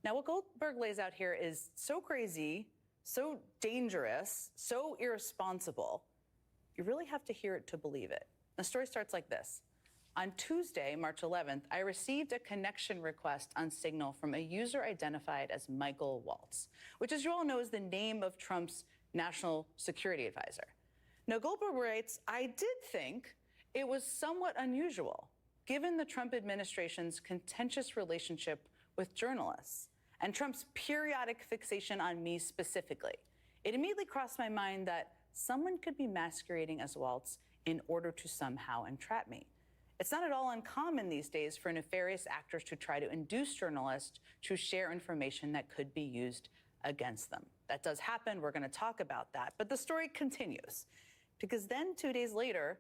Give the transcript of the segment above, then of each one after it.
Now, what Goldberg lays out here is so crazy, so dangerous, so irresponsible. You really have to hear it to believe it. The story starts like this. On Tuesday, March 11th, I received a connection request on Signal from a user identified as Michael Waltz, which, as you all know, is the name of Trump's national security advisor. Now, Goldberg writes, I did think it was somewhat unusual, given the Trump administration's contentious relationship with journalists and Trump's periodic fixation on me specifically. It immediately crossed my mind that someone could be masquerading as Waltz in order to somehow entrap me. It's not at all uncommon these days for nefarious actors to try to induce journalists to share information that could be used against them. That does happen. We're going to talk about that. But the story continues, because then 2 days later,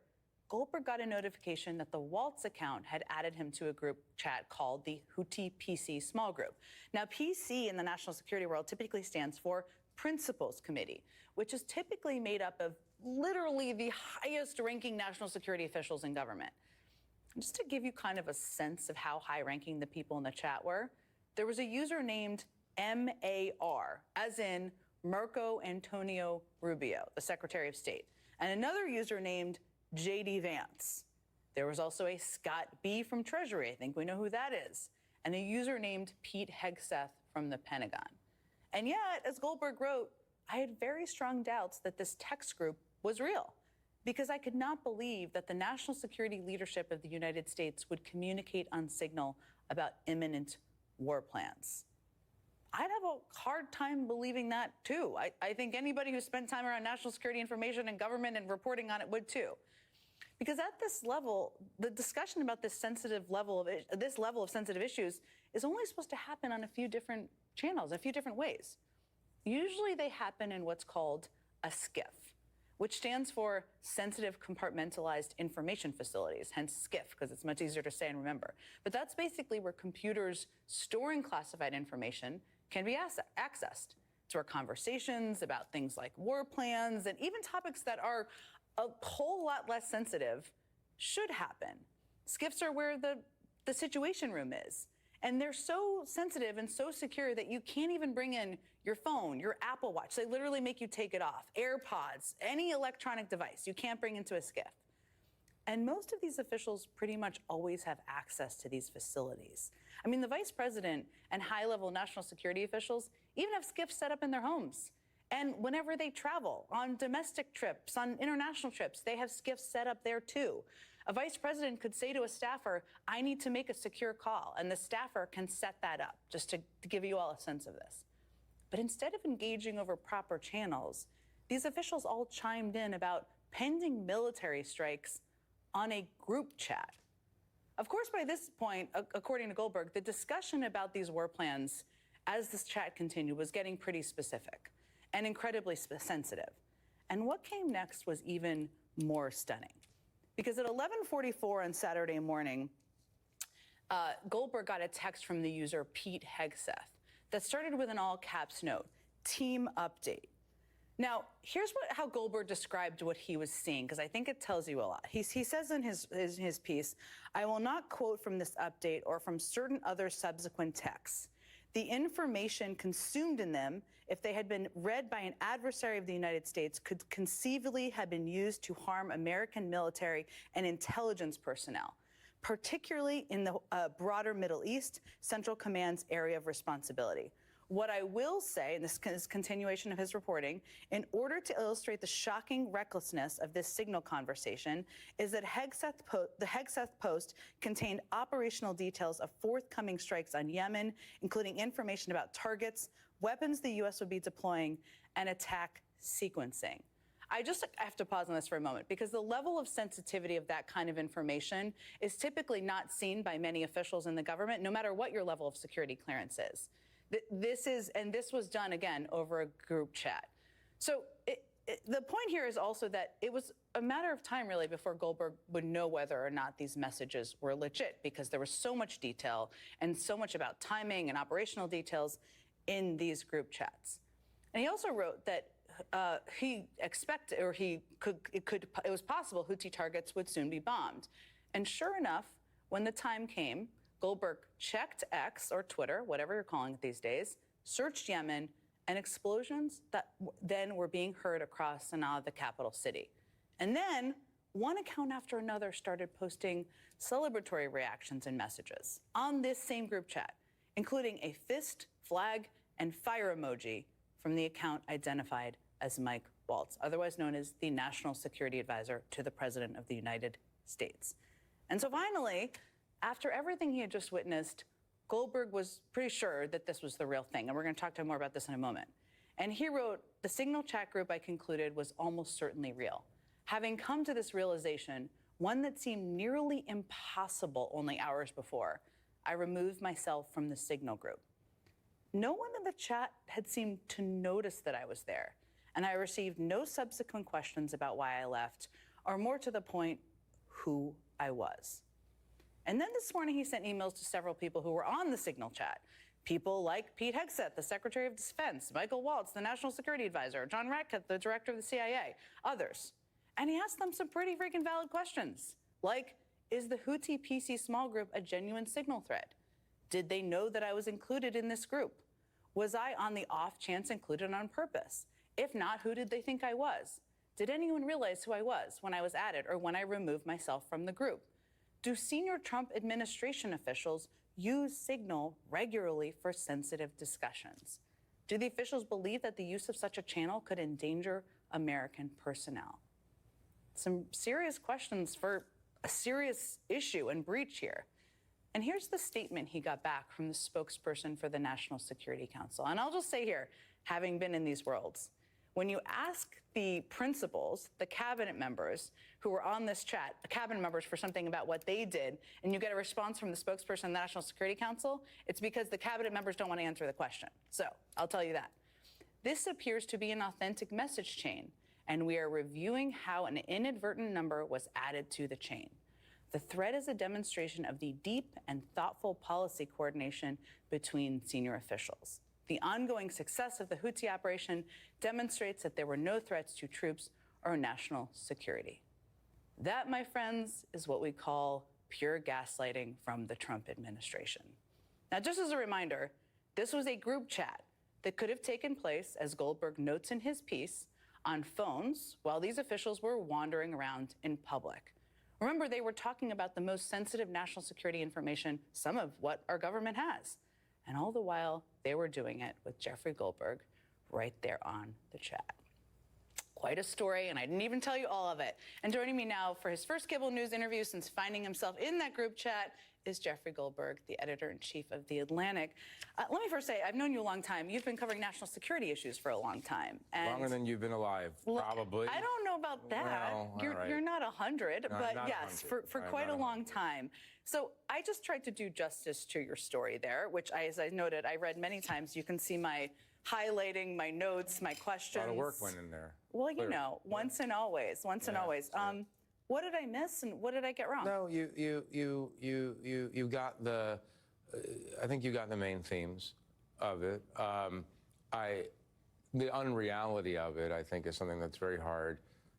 Goldberg got a notification that the Waltz account had added him to a group chat called the Houthi PC Small Group. Now, PC in the national security world typically stands for Principals Committee, which is typically made up of literally the highest-ranking national security officials in government. Just to give you kind of a sense of how high-ranking the people in the chat were, there was a user named MAR, as in Marco Antonio Rubio, the Secretary of State, and another user named J.D. Vance. There was also a Scott B. from Treasury, I think we know who that is, and a user named Pete Hegseth from the Pentagon. And yet, as Goldberg wrote, I had very strong doubts that this text group was real, because I could not believe that the national security leadership of the United States would communicate on Signal about imminent war plans. I'd have a hard time believing that, too. I think anybody who spent time around national security information and government and reporting on it would, too. Because at this level, the discussion about this level of sensitive issues is only supposed to happen on a few different channels, a few different ways. Usually they happen in what's called a SCIF, which stands for Sensitive Compartmentalized Information Facilities, hence SCIF, because it's much easier to say and remember. But that's basically where computers storing classified information can be accessed. It's where conversations about things like war plans and even topics that are a whole lot less sensitive should happen. SCIFs are where the Situation Room is. And they're so sensitive and so secure that you can't even bring in your phone, your Apple Watch. They literally make you take it off. AirPods, any electronic device you can't bring into a SCIF. And most of these officials pretty much always have access to these facilities. I mean, the vice president and high-level national security officials even have SCIFs set up in their homes. And whenever they travel, on domestic trips, on international trips, they have SCIFs set up there too. A vice president could say to a staffer, I need to make a secure call, and the staffer can set that up, just to give you all a sense of this. But instead of engaging over proper channels, these officials all chimed in about pending military strikes on a group chat. Of course, by this point, according to Goldberg, the discussion about these war plans, as this chat continued, was getting pretty specific and incredibly sensitive. And what came next was even more stunning. Because at 11:44 on Saturday morning, Goldberg got a text from the user Pete Hegseth that started with an all-caps note, team update. Now, here's how Goldberg described what he was seeing, because I think it tells you a lot. He says in his piece, I will not quote from this update or from certain other subsequent texts. The information consumed in them, if they had been read by an adversary of the United States, could conceivably have been used to harm American military and intelligence personnel, particularly in the broader Middle East, Central Command's area of responsibility. What I will say, and this is continuation of his reporting, in order to illustrate the shocking recklessness of this Signal conversation, is that the Hegseth post contained operational details of forthcoming strikes on Yemen, including information about targets, weapons the U.S. would be deploying, and attack sequencing. I have to pause on this for a moment, because the level of sensitivity of that kind of information is typically not seen by many officials in the government, no matter what your level of security clearance is. This was done, again, over a group chat. So the point here is also that it was a matter of time, really, before Goldberg would know whether or not these messages were legit, because there was so much detail and so much about timing and operational details in these group chats. And he also wrote that it was possible Houthi targets would soon be bombed. And sure enough, when the time came, Goldberg checked X or Twitter, whatever you're calling it these days, searched Yemen, and explosions that then were being heard across Sanaa, the capital city. And then one account after another started posting celebratory reactions and messages on this same group chat, including a fist, flag, and fire emoji from the account identified as Mike Waltz, otherwise known as the National Security Advisor to the President of the United States. And so finally, after everything he had just witnessed, Goldberg was pretty sure that this was the real thing. And we're going to talk to him more about this in a moment. And he wrote, "The Signal chat group I concluded was almost certainly real. Having come to this realization, one that seemed nearly impossible only hours before, I removed myself from the Signal group. No one in the chat had seemed to notice that I was there, and I received no subsequent questions about why I left, or more to the point, who I was." And then this morning, he sent emails to several people who were on the Signal chat. People like Pete Hegseth, the Secretary of Defense, Michael Waltz, the National Security Advisor, John Ratcliffe, the Director of the CIA, others. And he asked them some pretty freaking valid questions, like, is the Houthi PC small group a genuine signal threat? Did they know that I was included in this group? Was I on the off chance included on purpose? If not, who did they think I was? Did anyone realize who I was when I was added or when I removed myself from the group? Do senior Trump administration officials use Signal regularly for sensitive discussions? Do the officials believe that the use of such a channel could endanger American personnel? Some serious questions for a serious issue and breach here. And here's the statement he got back from the spokesperson for the National Security Council. And I'll just say here, having been in these worlds, when you ask the principals, the cabinet members who were on this chat, the cabinet members for something about what they did, and you get a response from the spokesperson of the National Security Council, it's because the cabinet members don't want to answer the question. So I'll tell you that. This appears to be an authentic message chain, and we are reviewing how an inadvertent number was added to the chain. The thread is a demonstration of the deep and thoughtful policy coordination between senior officials. The ongoing success of the Houthi operation demonstrates that there were no threats to troops or national security. That, my friends, is what we call pure gaslighting from the Trump administration. Now, just as a reminder, this was a group chat that could have taken place, as Goldberg notes in his piece, on phones while these officials were wandering around in public. Remember, they were talking about the most sensitive national security information, some of what our government has. And all the while, they were doing it with Jeffrey Goldberg right there on the chat. Quite a story, and I didn't even tell you all of it. And joining me now for his first Cable News interview since finding himself in that group chat is Jeffrey Goldberg, the editor-in-chief of The Atlantic. Let me first say, I've known you a long time. You've been covering national security issues for a long time. And longer than you've been alive, probably. I don't know about that. Well, you're not 100, No, but not yes, 100. for quite a long time. So I just tried to do justice to your story there, which, as I noted, I read many times. You can see my highlighting, my notes, my questions. A lot of work went in there. Well, you know, once and always. Sure. What did I miss and what did I get wrong? No, you got the. I think you got the main themes of it. The unreality of it, I think, is something that's very hard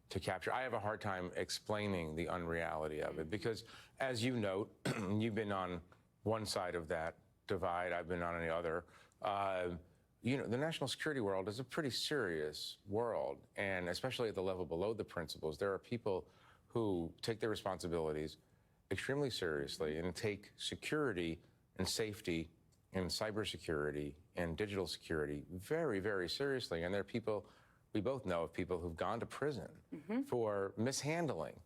to capture. I have a hard time explaining the unreality of it because, as you note, you've been on one side of that divide. I've been on the other. You know, the national security world is a pretty serious world, and especially at the level below the principals, there are people who take their responsibilities extremely seriously and take security and safety and cybersecurity and digital security very, very seriously. And there are people, we both know of people who've gone to prison for mishandling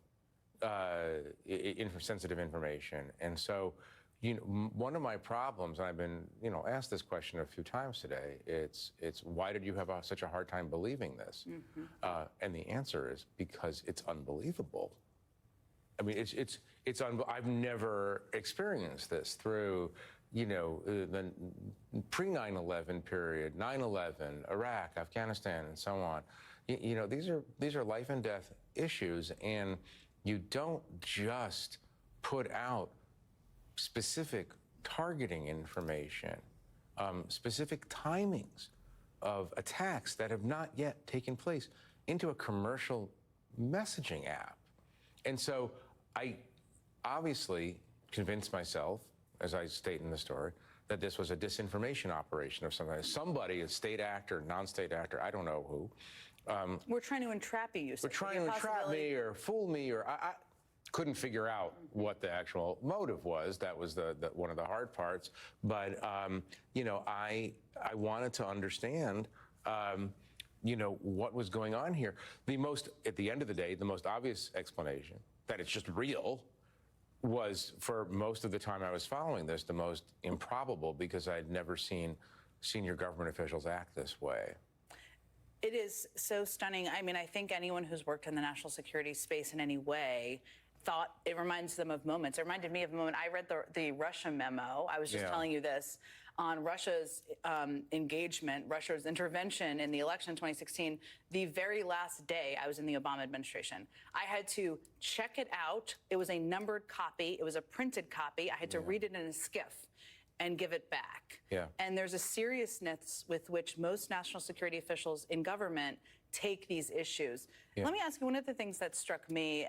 sensitive information. And so, you know, one of my problems, and I've been, you know, asked this question a few times today, it's why did you have such a hard time believing this? And the answer is because it's unbelievable. I mean, I've never experienced this through, you know, the pre-9/11 period, 9/11, Iraq, Afghanistan, and so on. You know, these are life and death issues, and you don't just put out specific targeting information, specific timings of attacks that have not yet taken place into a commercial messaging app. And so I obviously convinced myself as I state in the story, that this was a disinformation operation of some kind. Somebody, a state actor, non-state actor, I don't know who. We're trying to entrap you, We're trying to entrap me or fool me, or I couldn't figure out what the actual motive was. That was the one of the hard parts. But, you know, I wanted to understand, you know, what was going on here. At the end of the day, the most obvious explanation that it's just real was, for most of the time I was following this, the most improbable, because I'd never seen senior government officials act this way. It is so stunning. I mean, I think anyone who's worked in the national security space in any way thought it reminds them of moments. It reminded me of a moment. I read the Russia memo. I was just telling you this on Russia's engagement, Russia's intervention in the election in 2016. The very last day I was in the Obama administration, I had to check it out. It was a numbered copy. It was a printed copy. I had to read it in a skiff and give it back. And there's a seriousness with which most national security officials in government take these issues. Let me ask you, one of the things that struck me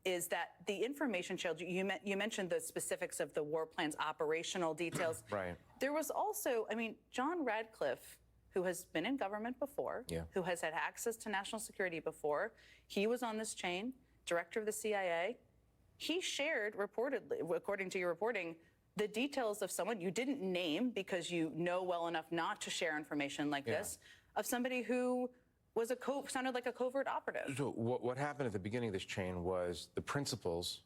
is that the information shield, you mentioned the specifics of the war plan's operational details. Right. There was also, I mean, John Radcliffe, who has been in government before, who has had access to national security before, he was on this chain, director of the CIA. He shared, reportedly, according to your reporting, the details of someone you didn't name because you know well enough not to share information like this, of somebody who was sounded like a covert operative. So what happened at the beginning of this chain was the principals,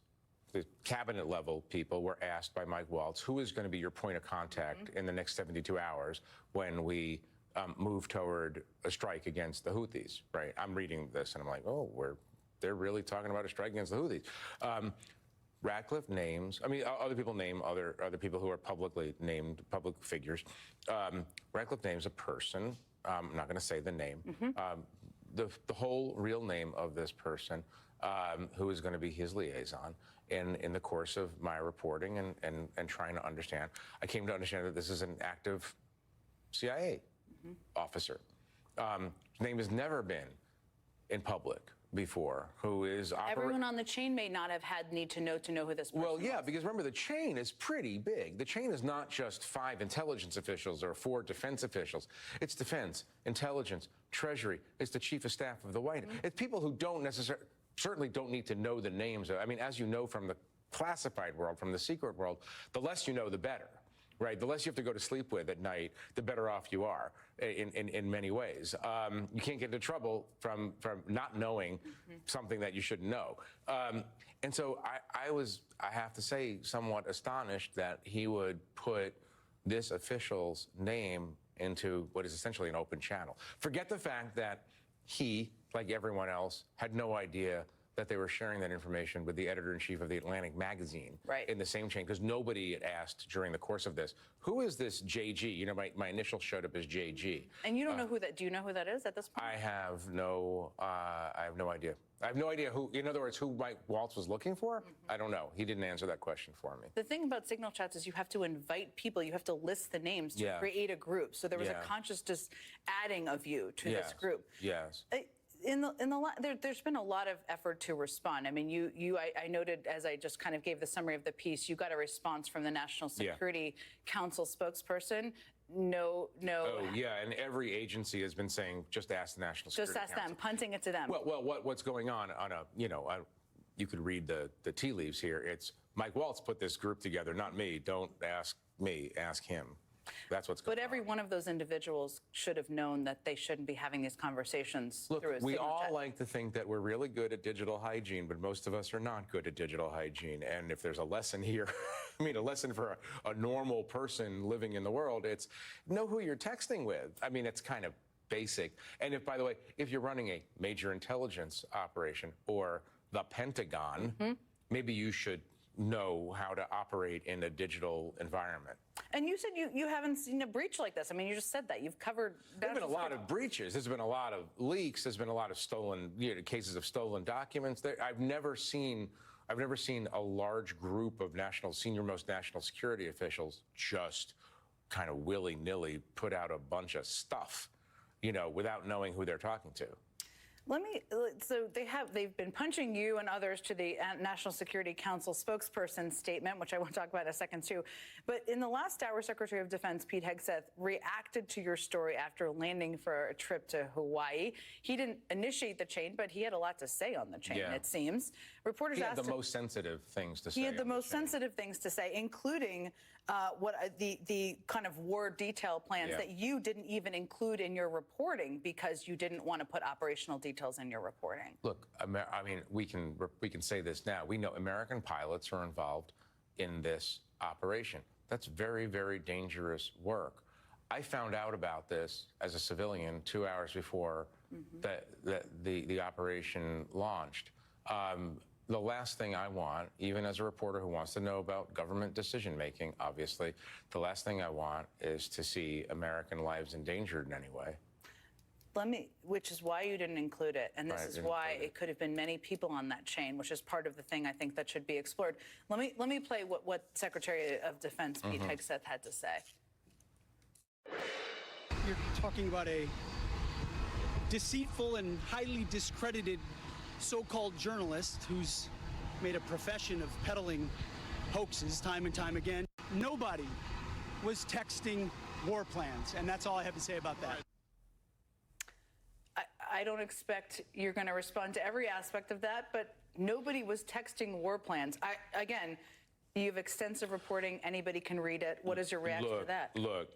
the cabinet level people, were asked by Mike Waltz, who is going to be your point of contact in the next 72 hours when we move toward a strike against the Houthis, right? I'm reading this and I'm like, oh, they're really talking about a strike against the Houthis. Radcliffe names, I mean, other people name other people who are publicly named, public figures. Radcliffe names a person. I'm not going to say the name. The whole real name of this person, who is going to be his liaison. In the course of my reporting and trying to understand, I came to understand that this is an active CIA officer. His name has never been in public before, who is everyone on the chain may not have had need to know who this person Well, yeah, was. because remember, the chain is pretty big. The chain is not just 5 intelligence officials or 4 defense officials. It's defense, intelligence, treasury. It's the chief of staff of the White House. It's people who certainly don't need to know the names of, I mean, as you know from the classified world, from the secret world, the less you know, the better. Right, the less you have to go to sleep with at night, the better off you are in many ways. You can't get into trouble from not knowing something that you shouldn't know. And so I have to say, somewhat astonished that he would put this official's name into what is essentially an open channel. Forget the fact that he, like everyone else, had no idea that they were sharing that information with the editor-in-chief of the Atlantic magazine in the same chain, because nobody had asked during the course of this, who is this JG? You know, my initial showed up as JG. And you don't know who that, do you know who that is at this point? I have no idea. I have no idea who, in other words, who Mike Waltz was looking for? I don't know. He didn't answer that question for me. The thing about signal chats is you have to invite people. You have to list the names to create a group. So there was a conscious just adding of you to this group. There's been a lot of effort to respond. I mean, I noted, as I just kind of gave the summary of the piece, you got a response from the National Security Council spokesperson. No. Oh, yeah, and every agency has been saying, just ask the National Security Council. Just ask them, punting it to them. Well, what's going on a, you know, you could read the tea leaves here. It's Mike Waltz put this group together, not me. Don't ask me, ask him. That's what's going on. But every one of those individuals should have known that they shouldn't be having these conversations through a signal we all chat. like to think that we're really good at digital hygiene, but most of us are not good at digital hygiene. And if there's a lesson here, I mean, a lesson for a normal person living in the world, it's know who you're texting with. I mean, it's kind of basic. And if, by the way, if you're running a major intelligence operation or the Pentagon, maybe you should know how to operate in a digital environment. And you said you haven't seen a breach like this. I mean, you just said that. You've covered... There's been a lot of breaches. There's been a lot of leaks. There's been a lot of stolen, cases of stolen documents. I've never seen a large group of senior-most national security officials just kind of willy-nilly put out a bunch of stuff, without knowing who they're talking to. So they've been punching you and others to the National Security Council spokesperson statement, which I want to talk about in a second too. But in the last hour, Secretary of Defense Pete Hegseth reacted to your story after landing for a trip to Hawaii. He didn't initiate the chain, but he had a lot to say on the chain, it seems. Reporters asked him. He had the most sensitive things to say. He had the most sensitive things to say, including the kind of war detail plans that you didn't even include in your reporting because you didn't want to put operational details in your reporting. Look, I mean, we can say this now. We know American pilots are involved in this operation. That's very, very dangerous work. I found out about this as a civilian 2 hours before the operation launched. The last thing I want, even as a reporter who wants to know about government decision-making, obviously, the last thing I want is to see American lives endangered in any way. Which is why you didn't include it, and this is why it could have been many people on that chain, which is part of the thing I think that should be explored. Let me play what Secretary of Defense Pete Hegseth had to say. You're talking about a deceitful and highly discredited so-called journalist who's made a profession of peddling hoaxes time and time again. Nobody was texting war plans, and that's all I have to say about that. I don't expect you're going to respond to every aspect of that, but nobody was texting war plans. Again, you have extensive reporting. Anybody can read it. What is your reaction to that? Look,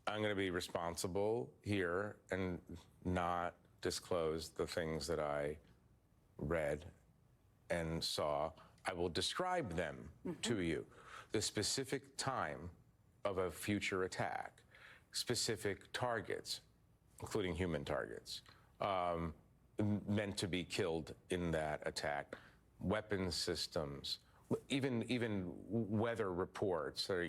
I'm going to be responsible here and not disclose the things that I read and saw. I will describe them to you. The specific time of a future attack, specific targets, including human targets, meant to be killed in that attack, weapons systems, even weather reports, or,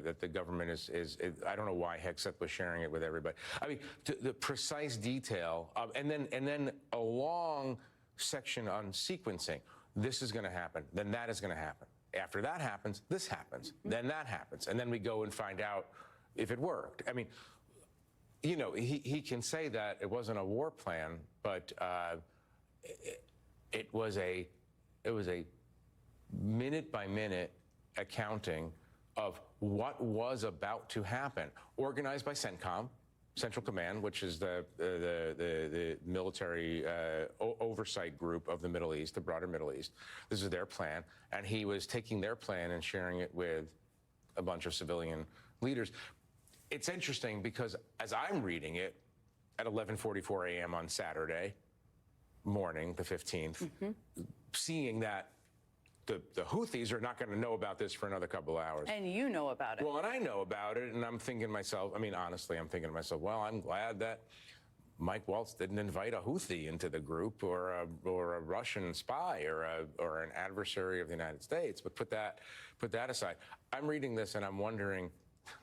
that the government is I don't know why Hegseth was sharing it with everybody. I mean, the precise detail of, and then a long section on sequencing. This is going to happen, then that is going to happen. After that happens, this happens, then that happens, and then we go and find out if it worked. I mean, he can say that it wasn't a war plan, but it was a minute by minute accounting of what was about to happen, organized by CENTCOM, Central Command, which is the military oversight group of the Middle East, the broader Middle East. This is their plan, and he was taking their plan and sharing it with a bunch of civilian leaders. It's interesting because as I'm reading it at 11:44 a.m. on Saturday morning, the 15th, seeing that the Houthis are not going to know about this for another couple of hours. And you know about it. Well, and I know about it, and I'm thinking to myself, I mean, honestly, I'm thinking to myself, well, I'm glad that Mike Waltz didn't invite a Houthi into the group or a Russian spy or an adversary of the United States. But put that aside. I'm reading this and I'm wondering,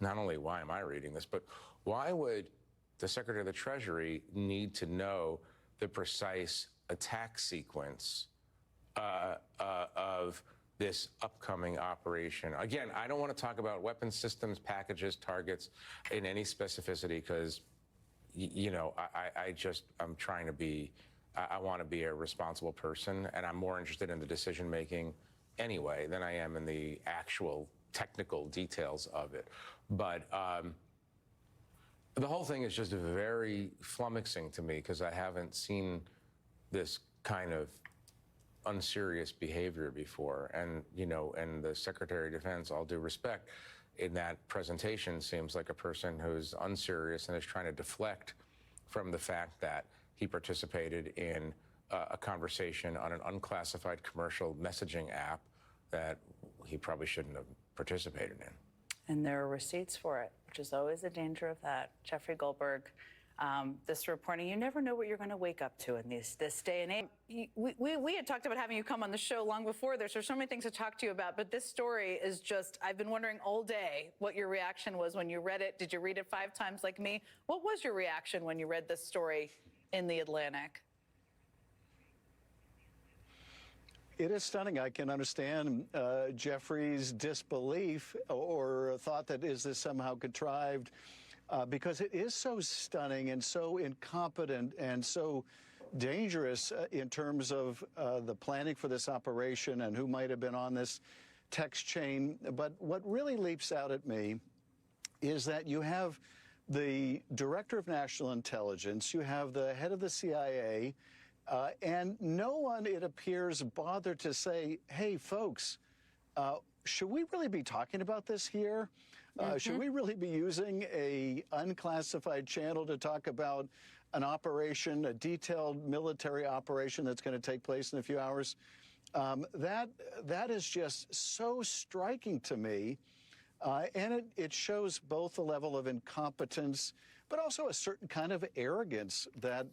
not only why am I reading this, but why would the Secretary of the Treasury need to know the precise attack sequence of this upcoming operation? Again, I don't want to talk about weapons systems, packages, targets in any specificity because, I'm trying to be, I want to be a responsible person, and I'm more interested in the decision-making anyway than I am in the actual technical details of it. But the whole thing is just very flummoxing to me because I haven't seen this kind of unserious behavior before. And, and the Secretary of Defense, all due respect, in that presentation seems like a person who's unserious and is trying to deflect from the fact that he participated in a conversation on an unclassified commercial messaging app that he probably shouldn't have participated in. And there are receipts for it, which is always the danger of that. Jeffrey Goldberg, this reporting, you never know what you're going to wake up to in this day and age. We had talked about having you come on the show long before this. There's so many things to talk to you about, but this story is just, I've been wondering all day what your reaction was when you read it. Did you read it 5 times like me? What was your reaction when you read this story in The Atlantic? It is stunning. I can understand Jeffrey's disbelief or thought that is this somehow contrived because it is so stunning and so incompetent and so dangerous in terms of the planning for this operation and who might have been on this text chain. But what really leaps out at me is that you have the Director of National Intelligence, you have the head of the CIA, and no one, it appears, bothered to say, hey, folks, should we really be talking about this here? Should we really be using a unclassified channel to talk about an operation, a detailed military operation that's going to take place in a few hours? That is just so striking to me. And it shows both a level of incompetence, but also a certain kind of arrogance that,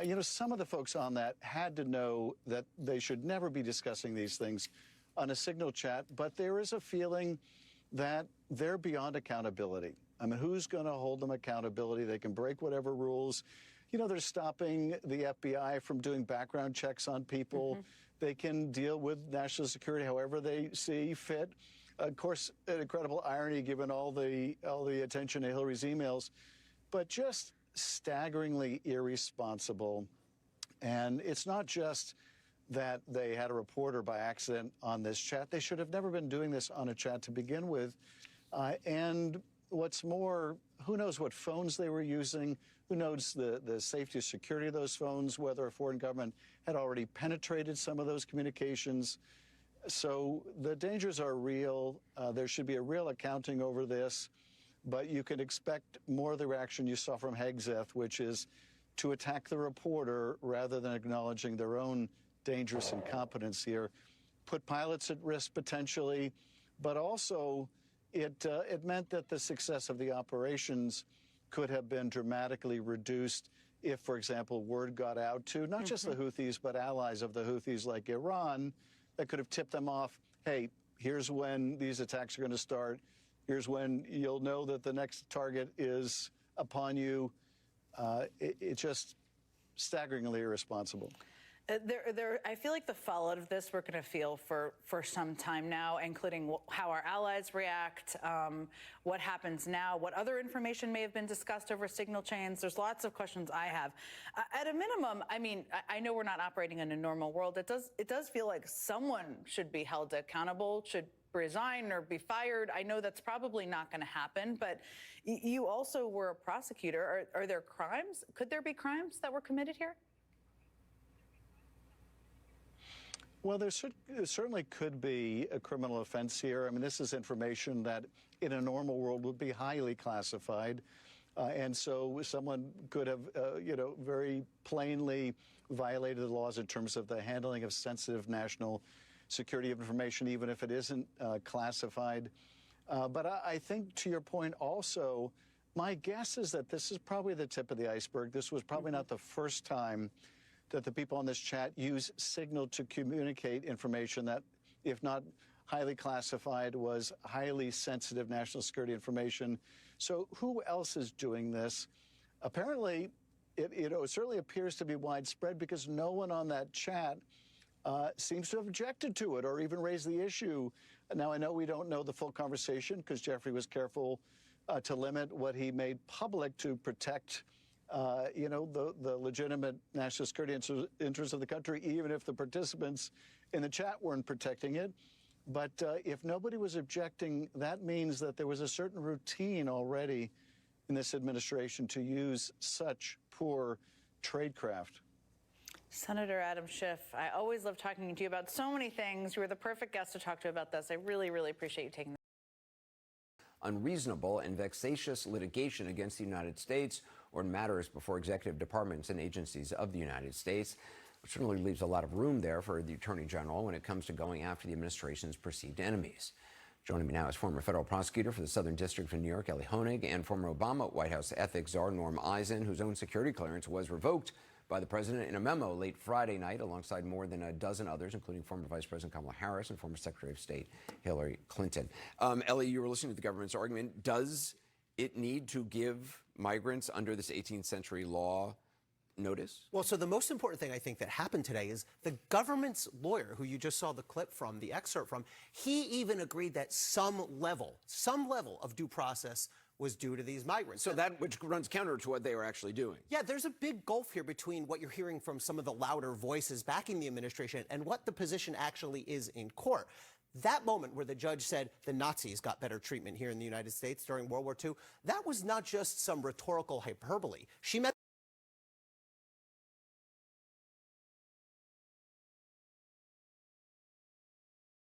you know, some of the folks on that had to know that they should never be discussing these things on a Signal chat. But there is a feeling that they're beyond accountability. I mean, who's going to hold them accountability? They can break whatever rules. You know, they're stopping the FBI from doing background checks on people. They can deal with national security however they see fit. Of course, an incredible irony given all the attention to Hillary's emails, but just staggeringly irresponsible. And it's not just that they had a reporter by accident on this chat. They should have never been doing this on a chat to begin with. And what's more, who knows what phones they were using? Who knows the safety or security of those phones, whether a foreign government had already penetrated some of those communications. So the dangers are real. There should be a real accounting over this, but you can expect more of the reaction you saw from Hegseth, which is to attack the reporter rather than acknowledging their own dangerous incompetence here. Put pilots at risk potentially, but also it meant that the success of the operations could have been dramatically reduced if, for example, word got out to not just the Houthis, but allies of the Houthis like Iran, that could have tipped them off, hey, here's when these attacks are going to start. Here's when you'll know that the next target is upon you. It's just staggeringly irresponsible. I feel like the fallout of this we're going to feel for some time now, including how our allies react, what happens now, what other information may have been discussed over signal chains. There's lots of questions I have. At a minimum, I mean, I know we're not operating in a normal world. It does feel like someone should be held accountable, should resign or be fired. I know that's probably not going to happen, but you also were a prosecutor. Are there crimes? Could there be crimes that were committed here? Well, there certainly could be a criminal offense here. I mean, this is information that in a normal world would be highly classified. And so someone could have, very plainly violated the laws in terms of the handling of sensitive national security information, even if it isn't classified. But I think, to your point also, my guess is that this is probably the tip of the iceberg. This was probably not the first time that the people on this chat use Signal to communicate information that, if not highly classified, was highly sensitive national security information. So who else is doing this? Apparently, it certainly appears to be widespread because no one on that chat seems to have objected to it or even raised the issue. Now, I know we don't know the full conversation because Jeffrey was careful to limit what he made public to protect the legitimate national security interests of the country, even if the participants in the chat weren't protecting it. But if nobody was objecting, that means that there was a certain routine already in this administration to use such poor tradecraft. Senator Adam Schiff, I always love talking to you about so many things. You were the perfect guest to talk to about this. I really, really appreciate you taking unreasonable and vexatious litigation against the United States or in matters before executive departments and agencies of the United States, which certainly leaves a lot of room there for the Attorney General when it comes to going after the administration's perceived enemies. Joining me now is former federal prosecutor for the Southern District of New York, Ellie Honig, and former Obama White House ethics czar Norm Eisen, whose own security clearance was revoked by the president in a memo late Friday night alongside more than a dozen others, including former Vice President Kamala Harris and former Secretary of State Hillary Clinton. Ellie, you were listening to the government's argument. Does it need to give migrants under this 18th century law notice? Well, so the most important thing I think that happened today is the government's lawyer, who you just saw the clip from, the excerpt from, he even agreed that some level of due process was due to these migrants. So that which runs counter to what they were actually doing. Yeah, there's a big gulf here between what you're hearing from some of the louder voices backing the administration and what the position actually is in court. That moment where the judge said the Nazis got better treatment here in the United States during World War II, that was not just some rhetorical hyperbole. She meant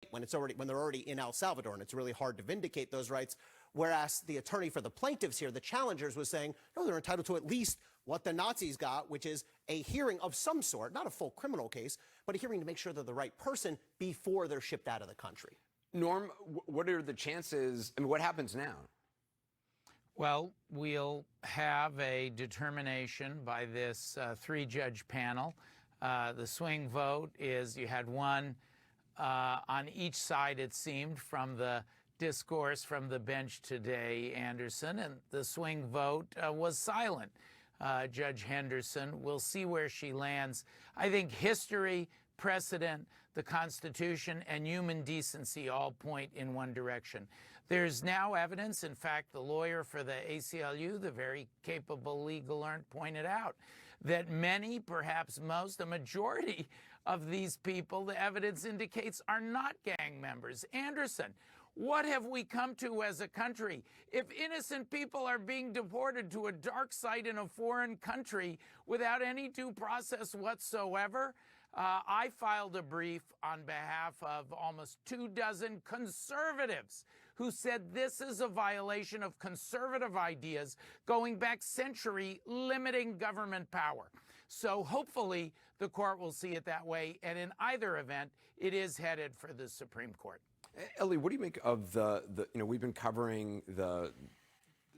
when they're already in El Salvador, and it's really hard to vindicate those rights. Whereas the attorney for the plaintiffs here, the challengers, was saying, no, they're entitled to at least what the Nazis got, which is a hearing of some sort, not a full criminal case, but a hearing to make sure they're the right person before they're shipped out of the country. Norm, what are the chances? I mean, what happens now? Well, we'll have a determination by this three-judge panel. The swing vote is you had one on each side, it seemed, from the discourse from the bench today, Anderson, and the swing vote was silent. Judge Henderson, we'll see where she lands. I think history, precedent, the Constitution, and human decency all point in one direction. There's now evidence, in fact, the lawyer for the ACLU, the very capable legal learned, pointed out that many, perhaps most, a majority of these people, the evidence indicates, are not gang members. Anderson, what have we come to as a country? If innocent people are being deported to a dark site in a foreign country without any due process whatsoever, I filed a brief on behalf of almost 24 conservatives who said this is a violation of conservative ideas going back century, limiting government power. So hopefully the court will see it that way, and in either event, it is headed for the Supreme Court. Ellie, what do you make of we've been covering the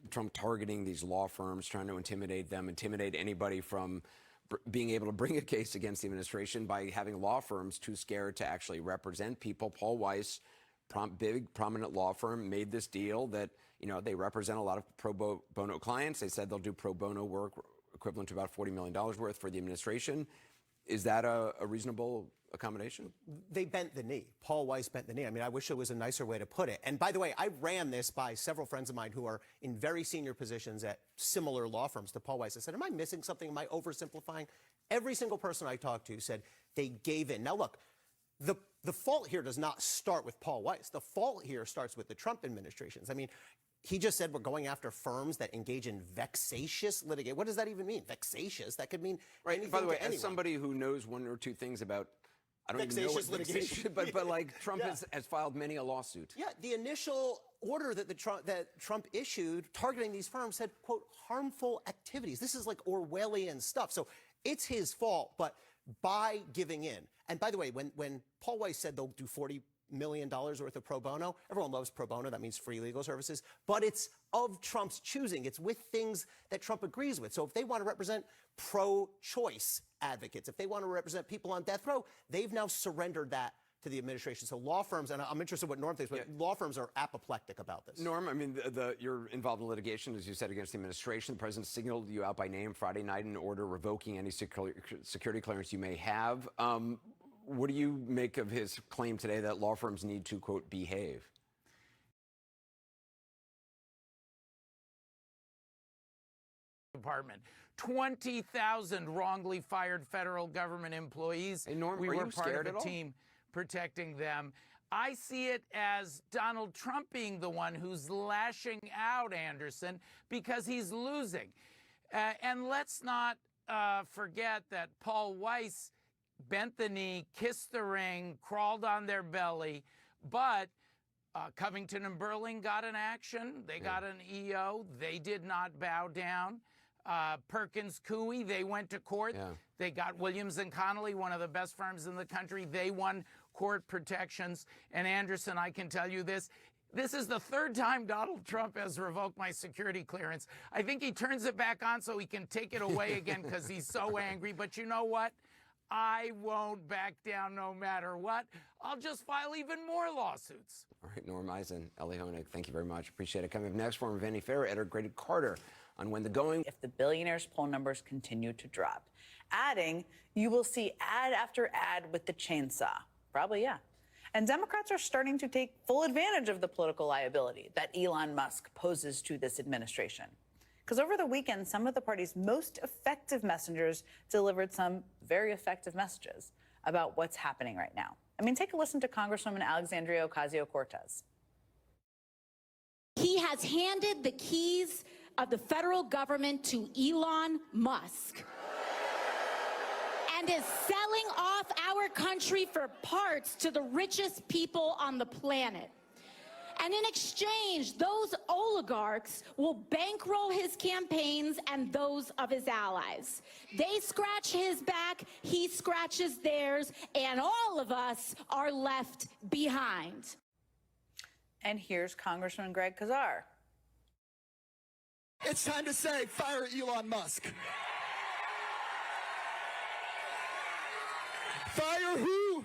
Trump targeting these law firms, trying to intimidate them, intimidate anybody from being able to bring a case against the administration by having law firms too scared to actually represent people. Paul Weiss, big prominent law firm, made this deal that, they represent a lot of pro bono clients. They said they'll do pro bono work equivalent to about $40 million worth for the administration. Is that a reasonable accommodation? They bent the knee. Paul Weiss bent the knee. I mean, I wish it was a nicer way to put it. And by the way, I ran this by several friends of mine who are in very senior positions at similar law firms to Paul Weiss. I said, am I missing something? Am I oversimplifying? Every single person I talked to said they gave in. Now, look, the fault here does not start with Paul Weiss. The fault here starts with the Trump administrations. I mean, he just said we're going after firms that engage in vexatious litigation. What does that even mean? Vexatious? That could mean anything. By the way, to anyone. as somebody who knows one or two things about, I don't even know what litigation, but like Trump has filed many a lawsuit. Yeah, the initial order that Trump issued targeting these firms said, quote, harmful activities. This is like Orwellian stuff. So it's his fault, but by giving in. And by the way, when Paul Weiss said they'll do $40 million worth of pro bono. Everyone loves pro bono. That means free legal services. But it's of Trump's choosing. It's with things that Trump agrees with. So if they want to represent pro-choice advocates, if they want to represent people on death row, they've now surrendered that to the administration. So law firms, and I'm interested in what Norm thinks, but law firms are apoplectic about this. Norm, I mean, you're involved in litigation, as you said, against the administration. The president signaled you out by name Friday night in order revoking any security clearance you may have. What do you make of his claim today that law firms need to, quote, behave? Department. 20,000 wrongly fired federal government employees. Hey, Norm, we are were you part scared of at a team protecting them. I see it as Donald Trump being the one who's lashing out, Anderson, because he's losing. And let's not forget that Paul Weiss bent the knee, kissed the ring, crawled on their belly, but Covington and Burling got an action. They got an EO. They did not bow down. Perkins Coie, they went to court. Yeah. They got Williams and Connolly, one of the best firms in the country. They won court protections. And Anderson, I can tell you this. This is the third time Donald Trump has revoked my security clearance. I think he turns it back on so he can take it away again because he's so angry. But you know what? I won't back down no matter what. I'll just file even more lawsuits. All right, Norm Eisen, Ellie Honig, thank you very much. Appreciate it. Coming up next, former Vanity Fair editor Grady Carter on when the going. If the billionaires' poll numbers continue to drop. Adding, you will see ad after ad with the chainsaw. Probably, yeah. And Democrats are starting to take full advantage of the political liability that Elon Musk poses to this administration. Because over the weekend, some of the party's most effective messengers delivered some very effective messages about what's happening right now. I mean, take a listen to Congresswoman Alexandria Ocasio-Cortez. He has handed the keys of the federal government to Elon Musk and is selling off our country for parts to the richest people on the planet. And in exchange, those oligarchs will bankroll his campaigns and those of his allies. They scratch his back, he scratches theirs, and all of us are left behind. And here's Congressman Greg Casar. It's time to say, fire Elon Musk. Fire who?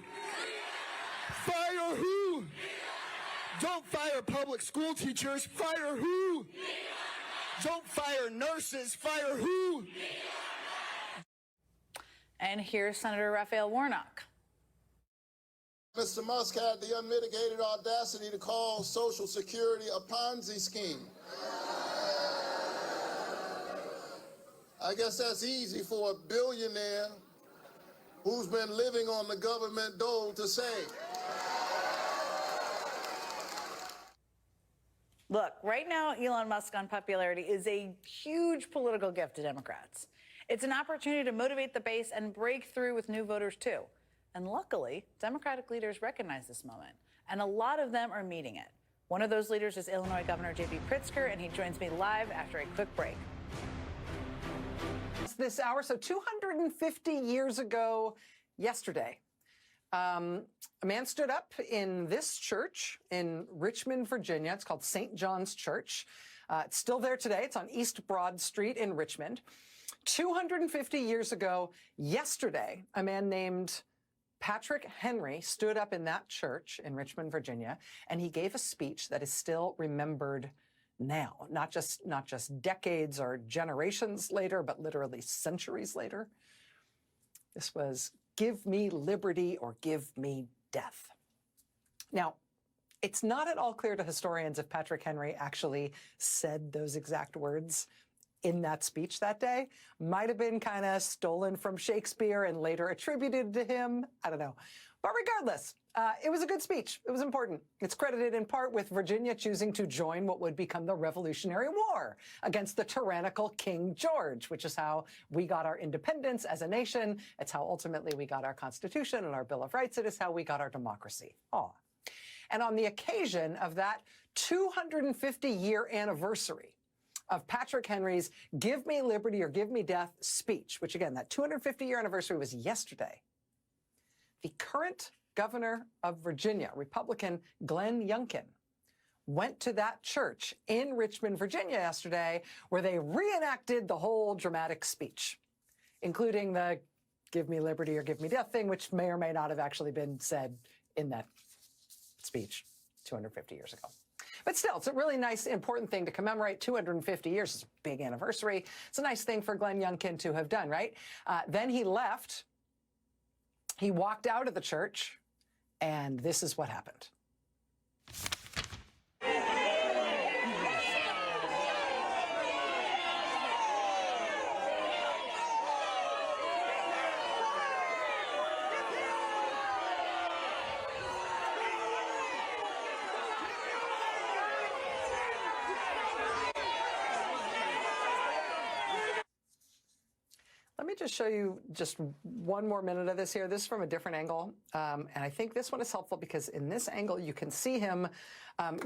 Fire who? Don't fire public school teachers. Fire who? Don't fire nurses. Fire who? And here's Senator Raphael Warnock. Mr. Musk had the unmitigated audacity to call Social Security a Ponzi scheme. I guess that's easy for a billionaire who's been living on the government dole to say. Look, right now, Elon Musk's unpopularity is a huge political gift to Democrats. It's an opportunity to motivate the base and break through with new voters, too. And luckily, Democratic leaders recognize this moment, and a lot of them are meeting it. One of those leaders is Illinois Governor J.B. Pritzker, and he joins me live after a quick break. This hour, so 250 years ago yesterday, a man stood up in this church in Richmond, Virginia. It's called St. John's Church. It's still there today. It's on East Broad Street in Richmond. 250 years ago yesterday, a man named Patrick Henry stood up in that church in Richmond, Virginia, and he gave a speech that is still remembered now, not just decades or generations later, but literally centuries later. This was, "Give me liberty or give me death." Now, it's not at all clear to historians if Patrick Henry actually said those exact words in that speech that day. Might have been kind of stolen from Shakespeare and later attributed to him. I don't know. But regardless, it was a good speech. It was important. It's credited in part with Virginia choosing to join what would become the Revolutionary War against the tyrannical King George, which is how we got our independence as a nation. It's how ultimately we got our Constitution and our Bill of Rights. It is how we got our democracy. And on the occasion of that 250-year anniversary of Patrick Henry's "Give me liberty or give me death" speech, which again, that 250-year anniversary was yesterday, the current governor of Virginia, Republican Glenn Youngkin, went to that church in Richmond, Virginia yesterday, where they reenacted the whole dramatic speech, including the "give me liberty or give me death" thing, which may or may not have actually been said in that speech 250 years ago. But still, it's a really nice, important thing to commemorate. 250 years is a big anniversary. It's a nice thing for Glenn Youngkin to have done, right? Then he left. He walked out of the church, and this is what happened. Let me just show you just one more minute of this here. This is from a different angle. And I think this one is helpful because in this angle, you can see him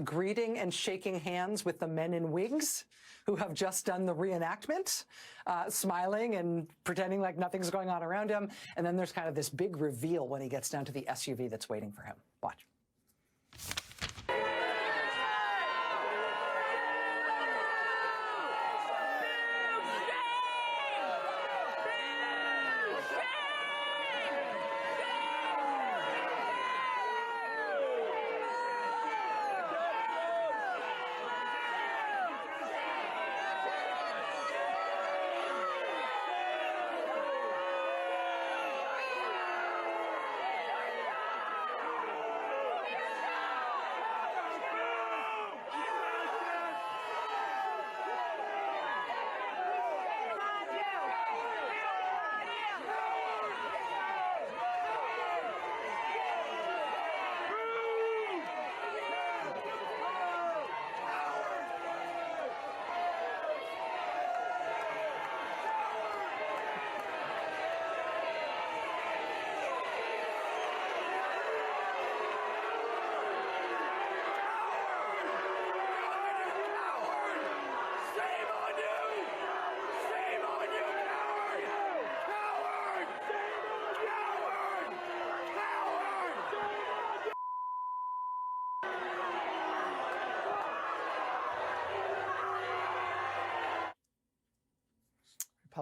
greeting and shaking hands with the men in wigs who have just done the reenactment, smiling and pretending like nothing's going on around him. And then there's kind of this big reveal when he gets down to the SUV that's waiting for him. Watch.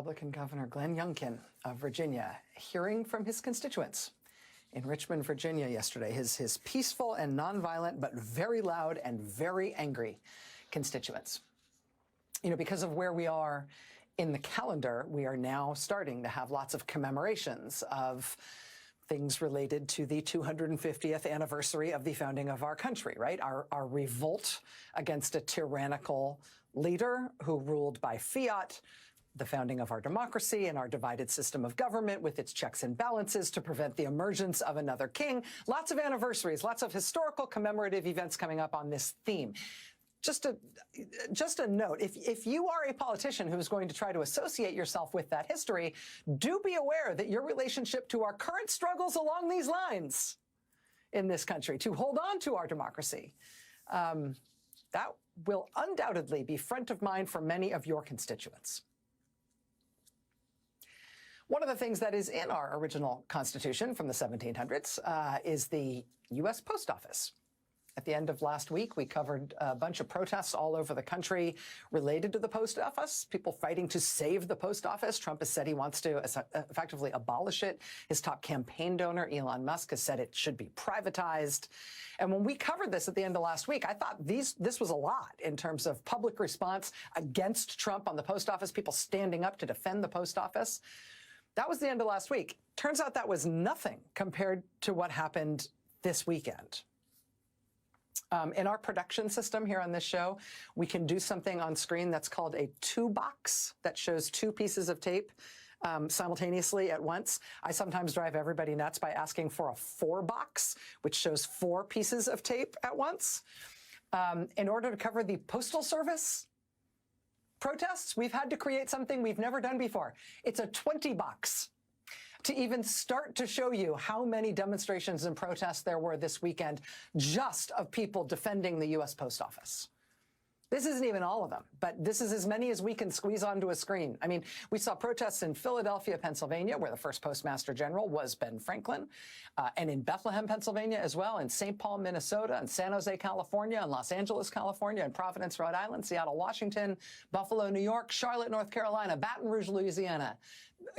Republican Governor Glenn Youngkin of Virginia hearing from his constituents in Richmond, Virginia yesterday, his peaceful and nonviolent but very loud and very angry constituents. You know, because of where we are in the calendar, we are now starting to have lots of commemorations of things related to the 250th anniversary of the founding of our country, right? Our revolt against a tyrannical leader who ruled by fiat, the founding of our democracy and our divided system of government with its checks and balances to prevent the emergence of another king. Lots of anniversaries, lots of historical commemorative events coming up on this theme. Just a note, if you are a politician who's going to try to associate yourself with that history, do be aware that your relationship to our current struggles along these lines in this country, to hold on to our democracy, that will undoubtedly be front of mind for many of your constituents. One of the things that is in our original Constitution from the 1700s is the U.S. Post Office. At the end of last week, we covered a bunch of protests all over the country related to the post office, people fighting to save the post office. Trump has said he wants to effectively abolish it. His top campaign donor, Elon Musk, has said it should be privatized. And when we covered this at the end of last week, I thought this was a lot in terms of public response against Trump on the post office, people standing up to defend the post office. That was the end of last week. Turns out that was nothing compared to what happened this weekend. In our production system here on this show, we can do something on screen that's called a two-box that shows two pieces of tape simultaneously at once. I sometimes drive everybody nuts by asking for a four-box, which shows four pieces of tape at once. In order to cover the Postal Service protests, we've had to create something we've never done before. It's a 20-box. To even start to show you how many demonstrations and protests there were this weekend just of people defending the U.S. Post Office. This isn't even all of them, but this is as many as we can squeeze onto a screen. I mean, we saw protests in Philadelphia, Pennsylvania, where the first Postmaster General was Ben Franklin, and in Bethlehem, Pennsylvania as well, in St. Paul, Minnesota, and San Jose, California, and Los Angeles, California, and Providence, Rhode Island, Seattle, Washington, Buffalo, New York, Charlotte, North Carolina, Baton Rouge, Louisiana,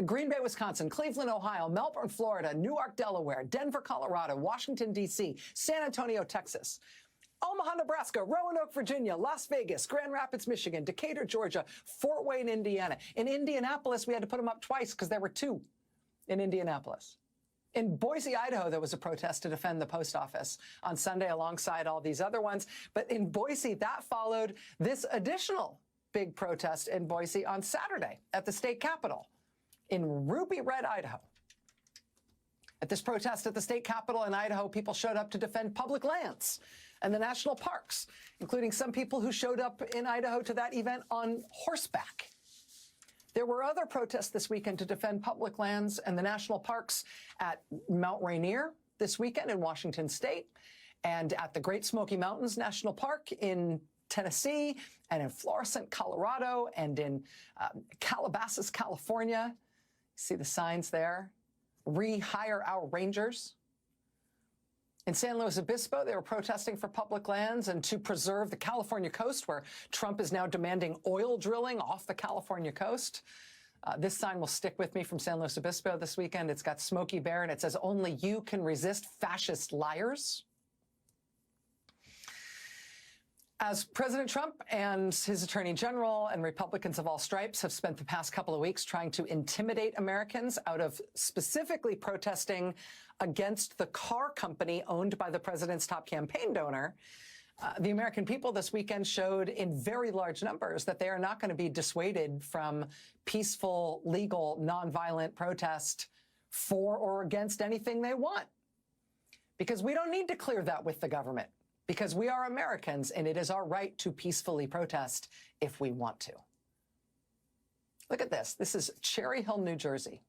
Green Bay, Wisconsin, Cleveland, Ohio, Melbourne, Florida, Newark, Delaware, Denver, Colorado, Washington, D.C., San Antonio, Texas, Omaha, Nebraska, Roanoke, Virginia, Las Vegas, Grand Rapids, Michigan, Decatur, Georgia, Fort Wayne, Indiana. In Indianapolis, we had to put them up twice because there were two in Indianapolis. In Boise, Idaho, there was a protest to defend the post office on Sunday alongside all these other ones. But in Boise, that followed this additional big protest in Boise on Saturday at the state capitol in Ruby Red, Idaho. At this protest at the state capitol in Idaho, people showed up to defend public lands and the national parks, including some people who showed up in Idaho to that event on horseback. There were other protests this weekend to defend public lands and the national parks at Mount Rainier this weekend in Washington State, and at the Great Smoky Mountains National Park in Tennessee, and in Florissant, Colorado, and in Calabasas, California. See the signs there? Rehire our rangers. In San Luis Obispo, they were protesting for public lands and to preserve the California coast, where Trump is now demanding oil drilling off the California coast. This sign will stick with me from San Luis Obispo this weekend. It's got Smokey Bear, and it says, "Only you can resist fascist liars." As President Trump and his Attorney General and Republicans of all stripes have spent the past couple of weeks trying to intimidate Americans out of specifically protesting against the car company owned by the president's top campaign donor, the American people this weekend showed in very large numbers that they are not going to be dissuaded from peaceful, legal, nonviolent protest for or against anything they want. Because we don't need to clear that with the government. Because we are Americans, and it is our right to peacefully protest if we want to. Look at this. This is Cherry Hill, New Jersey.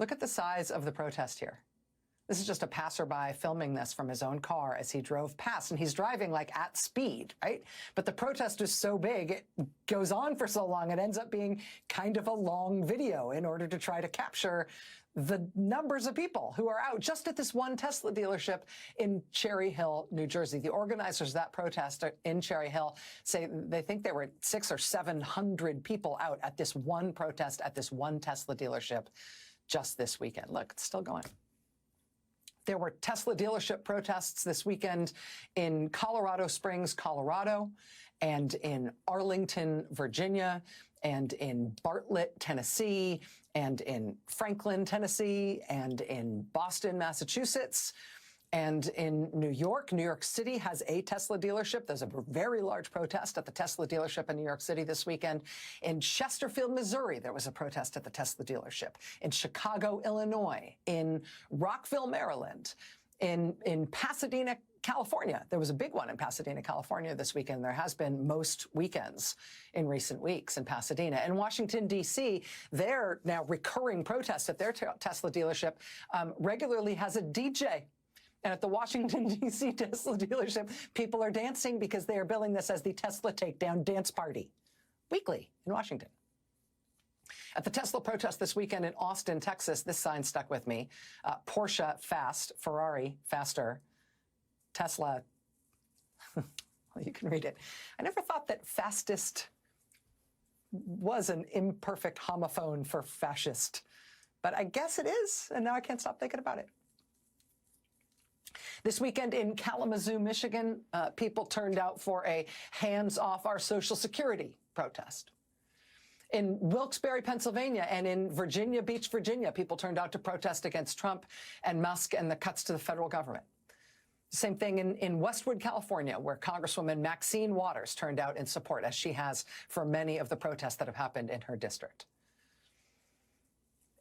Look at the size of the protest here. This is just a passerby filming this from his own car as he drove past, and he's driving like at speed, right? But the protest is so big, it goes on for so long, it ends up being kind of a long video in order to try to capture the numbers of people who are out just at this one Tesla dealership in Cherry Hill, New Jersey. The organizers of that protest in Cherry Hill say they think there were 600 or 700 people out at this one protest at this one Tesla dealership just this weekend. Look, it's still going. There were Tesla dealership protests this weekend in Colorado Springs, Colorado, and in Arlington, Virginia, and in Bartlett, Tennessee, and in Franklin, Tennessee, and in Boston, Massachusetts, and in New York. New York City has a Tesla dealership. There's a very large protest at the Tesla dealership in New York City this weekend. In Chesterfield, Missouri, there was a protest at the Tesla dealership. In Chicago, Illinois, in Rockville, Maryland, in Pasadena, California. There was a big one in Pasadena, California this weekend. There has been most weekends in recent weeks in Pasadena. In Washington, D.C., their now recurring protest at their Tesla dealership regularly has a DJ. And at the Washington, D.C. Tesla dealership, people are dancing because they are billing this as the Tesla Takedown Dance Party weekly in Washington. At the Tesla protest this weekend in Austin, Texas, this sign stuck with me. Porsche fast, Ferrari faster, Tesla, well, you can read it. I never thought that fastest was an imperfect homophone for fascist, but I guess it is, and now I can't stop thinking about it. This weekend in Kalamazoo, Michigan, people turned out for a hands off our Social Security protest. In Wilkes-Barre, Pennsylvania, and in Virginia Beach, Virginia, people turned out to protest against Trump and Musk and the cuts to the federal government. Same thing in Westwood, California, where Congresswoman Maxine Waters turned out in support, as she has for many of the protests that have happened in her district.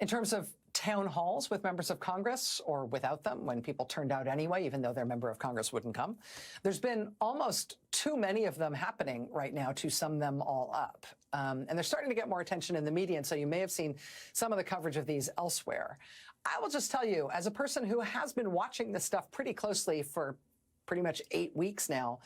In terms of town halls with members of Congress, or without them, when people turned out anyway, even though their member of Congress wouldn't come, there's been almost too many of them happening right now to sum them all up. And they're starting to get more attention in the media, and so you may have seen some of the coverage of these elsewhere. I will just tell you, as a person who has been watching this stuff pretty closely for pretty much 8 weeks now,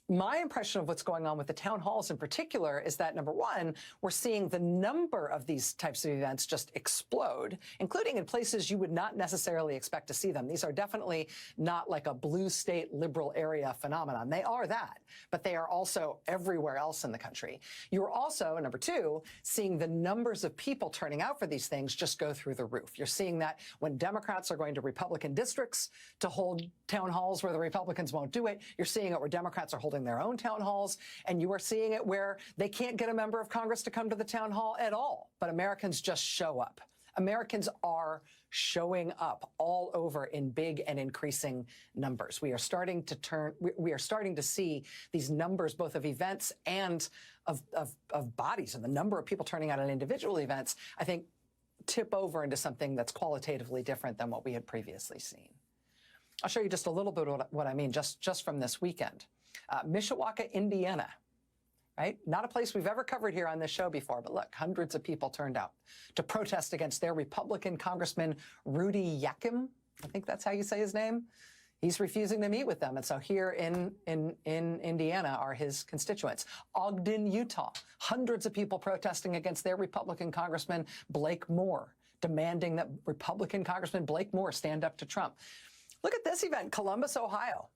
my impression of what's going on with the town halls in particular is that, number one, we're seeing the number of these types of events just explode, including in places you would not necessarily expect to see them. These are definitely not like a blue state liberal area phenomenon. They are that, but they are also everywhere else in the country. You're also, number two, seeing the numbers of people turning out for these things just go through the roof. You're seeing that when Democrats are going to Republican districts to hold town halls where the Republicans won't do it. You're seeing it where Democrats are holding their own town halls, and you are seeing it where they can't get a member of Congress to come to the town hall at all, but Americans just show up. Americans are showing up all over in big and increasing numbers. We are starting to see these numbers both of events and of bodies, and the number of people turning out at individual events, I think, tip over into something that's qualitatively different than what we had previously seen. I'll show you just a little bit of what I mean just from this weekend. Mishawaka, Indiana, right? Not a place we've ever covered here on this show before, but look, hundreds of people turned out to protest against their Republican Congressman Rudy Yakim. I think that's how you say his name. He's refusing to meet with them. And so here in Indiana are his constituents. Ogden, Utah, hundreds of people protesting against their Republican Congressman Blake Moore, demanding that Republican Congressman Blake Moore stand up to Trump. Look at this event, Columbus, Ohio.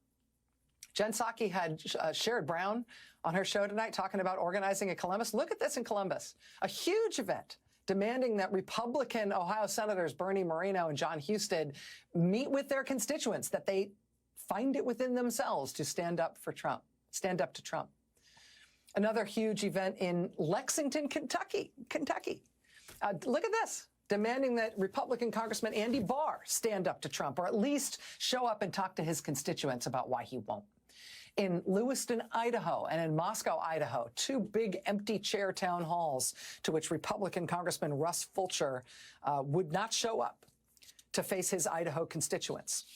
Jen Psaki had Sherrod Brown on her show tonight talking about organizing in Columbus. Look at this in Columbus, a huge event demanding that Republican Ohio Senators Bernie Moreno and John Husted meet with their constituents, that they find it within themselves to stand up for Trump, stand up to Trump. Another huge event in Lexington, Kentucky. Look at this. Demanding that Republican Congressman Andy Barr stand up to Trump, or at least show up and talk to his constituents about why he won't. In Lewiston, Idaho, and in Moscow, Idaho, two big empty chair town halls to which Republican Congressman Russ Fulcher would not show up to face his Idaho constituents.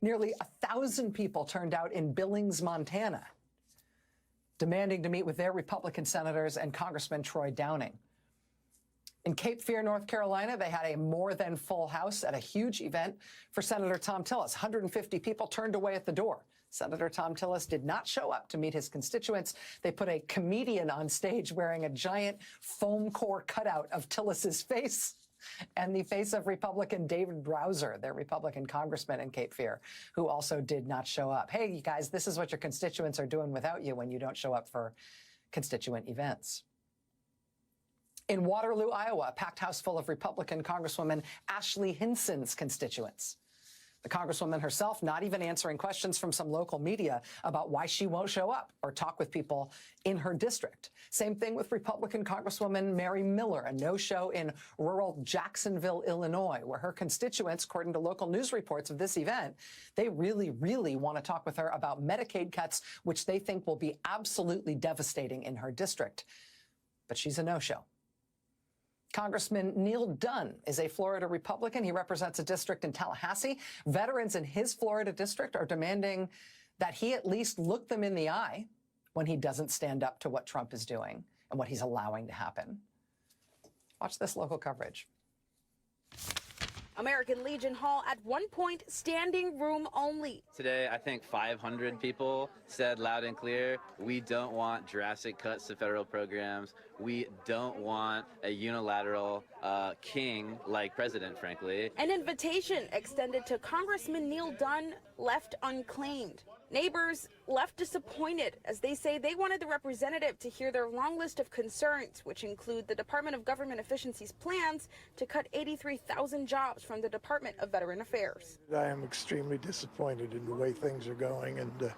Nearly 1,000 people turned out in Billings, Montana, demanding to meet with their Republican senators and Congressman Troy Downing. In Cape Fear, North Carolina, they had a more than full house at a huge event for Senator Thom Tillis. 150 people turned away at the door. Senator Thom Tillis did not show up to meet his constituents. They put a comedian on stage wearing a giant foam core cutout of Tillis's face and the face of Republican David Browser, their Republican congressman in Cape Fear, who also did not show up. Hey, you guys, this is what your constituents are doing without you when you don't show up for constituent events. In Waterloo, Iowa, a packed house full of Republican Congresswoman Ashley Hinson's constituents. The Congresswoman herself not even answering questions from some local media about why she won't show up or talk with people in her district. Same thing with Republican Congresswoman Mary Miller, a no-show in rural Jacksonville, Illinois, where her constituents, according to local news reports of this event, they really, really want to talk with her about Medicaid cuts, which they think will be absolutely devastating in her district. But she's a no-show. Congressman Neil Dunn is a Florida Republican. He represents a district in Tallahassee. Veterans in his Florida district are demanding that he at least look them in the eye when he doesn't stand up to what Trump is doing and what he's allowing to happen. Watch this local coverage. American Legion Hall at one point standing room only. Today, I think 500 people said loud and clear, we don't want drastic cuts to federal programs. We don't want a unilateral king like president, frankly. An invitation extended to Congressman Neil Dunn left unclaimed. Neighbors left disappointed as they say they wanted the representative to hear their long list of concerns, which include the Department of Government Efficiency's plans to cut 83,000 jobs from the Department of Veteran Affairs. I am extremely disappointed in the way things are going, and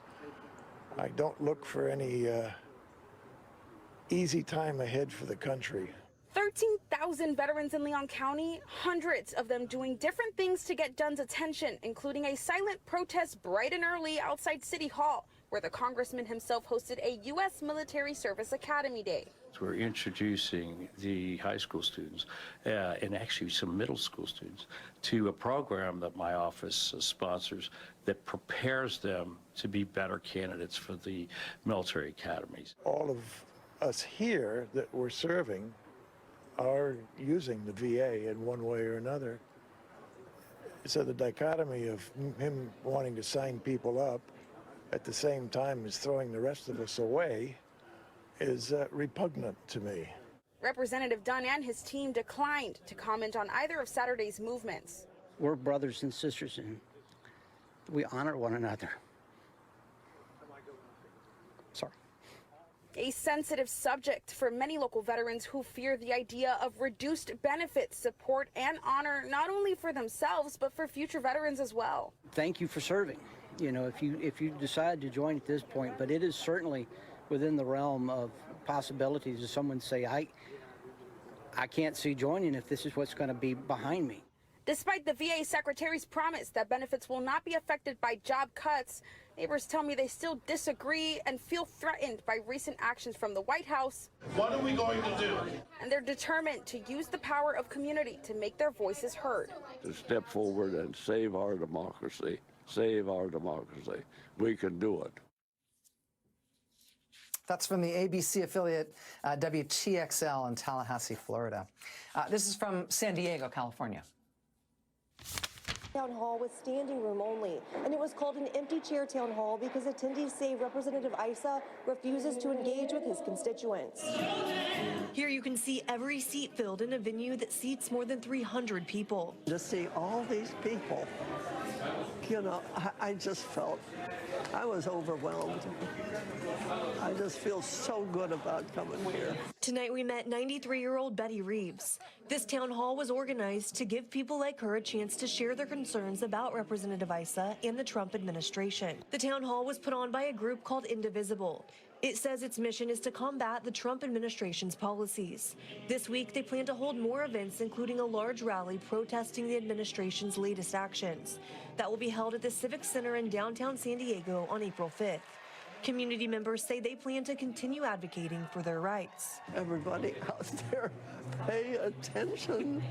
I don't look for any easy time ahead for the country. 13,000 veterans in Leon County, hundreds of them doing different things to get Dunn's attention, including a silent protest bright and early outside City Hall, where the congressman himself hosted a U.S. Military Service Academy Day. We're introducing the high school students and actually some middle school students to a program that my office sponsors that prepares them to be better candidates for the military academies. All of us here that we're serving are using the VA in one way or another. So the dichotomy of him wanting to sign people up at the same time as throwing the rest of us away is repugnant to me. Representative Dunn and his team declined to comment on either of Saturday's movements. We're brothers and sisters, and we honor one another. Sorry. A sensitive subject for many local veterans who fear the idea of reduced benefits, support, and honor, not only for themselves, but for future veterans as well. Thank you for serving. You know, if you decide to join at this point, but it is certainly within the realm of possibilities of someone say, I can't see joining if this is what's going to be behind me. Despite the VA secretary's promise that benefits will not be affected by job cuts, neighbors tell me they still disagree and feel threatened by recent actions from the White House. What are we going to do? And they're determined to use the power of community to make their voices heard. To step forward and save our democracy. Save our democracy. We can do it. That's from the ABC affiliate WTXL in Tallahassee, Florida. This is from San Diego, California. Town hall was standing room only, and it was called an empty chair town hall because attendees say Representative Issa refuses to engage with his constituents. Here you can see every seat filled in a venue that seats more than 300 people. To see all these people, you know, I just felt, I was overwhelmed. I just feel so good about coming here. Tonight we met 93-year-old Betty Reeves. This town hall was organized to give people like her a chance to share their concerns about Representative Issa and the Trump administration. The town hall was put on by a group called Indivisible. It says its mission is to combat the Trump administration's policies. This week, they plan to hold more events, including a large rally protesting the administration's latest actions. That will be held at the Civic Center in downtown San Diego on April 5th. Community members say they plan to continue advocating for their rights. Everybody out there, pay attention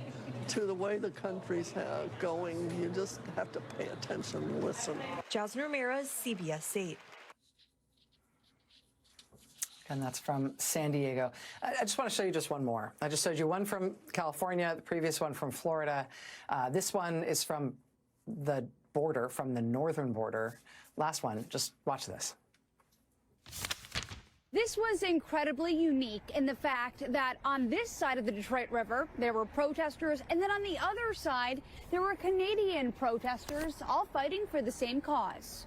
to the way the country's going. You just have to pay attention and listen. Jasmine Ramirez, CBS 8. And that's from San Diego. I just want to show you just one more. I just showed you one from California, the previous one from Florida. This one is from the border, from the northern border. Last one, just watch this. This was incredibly unique in the fact that on this side of the Detroit River, there were protesters, and then on the other side, there were Canadian protesters, all fighting for the same cause.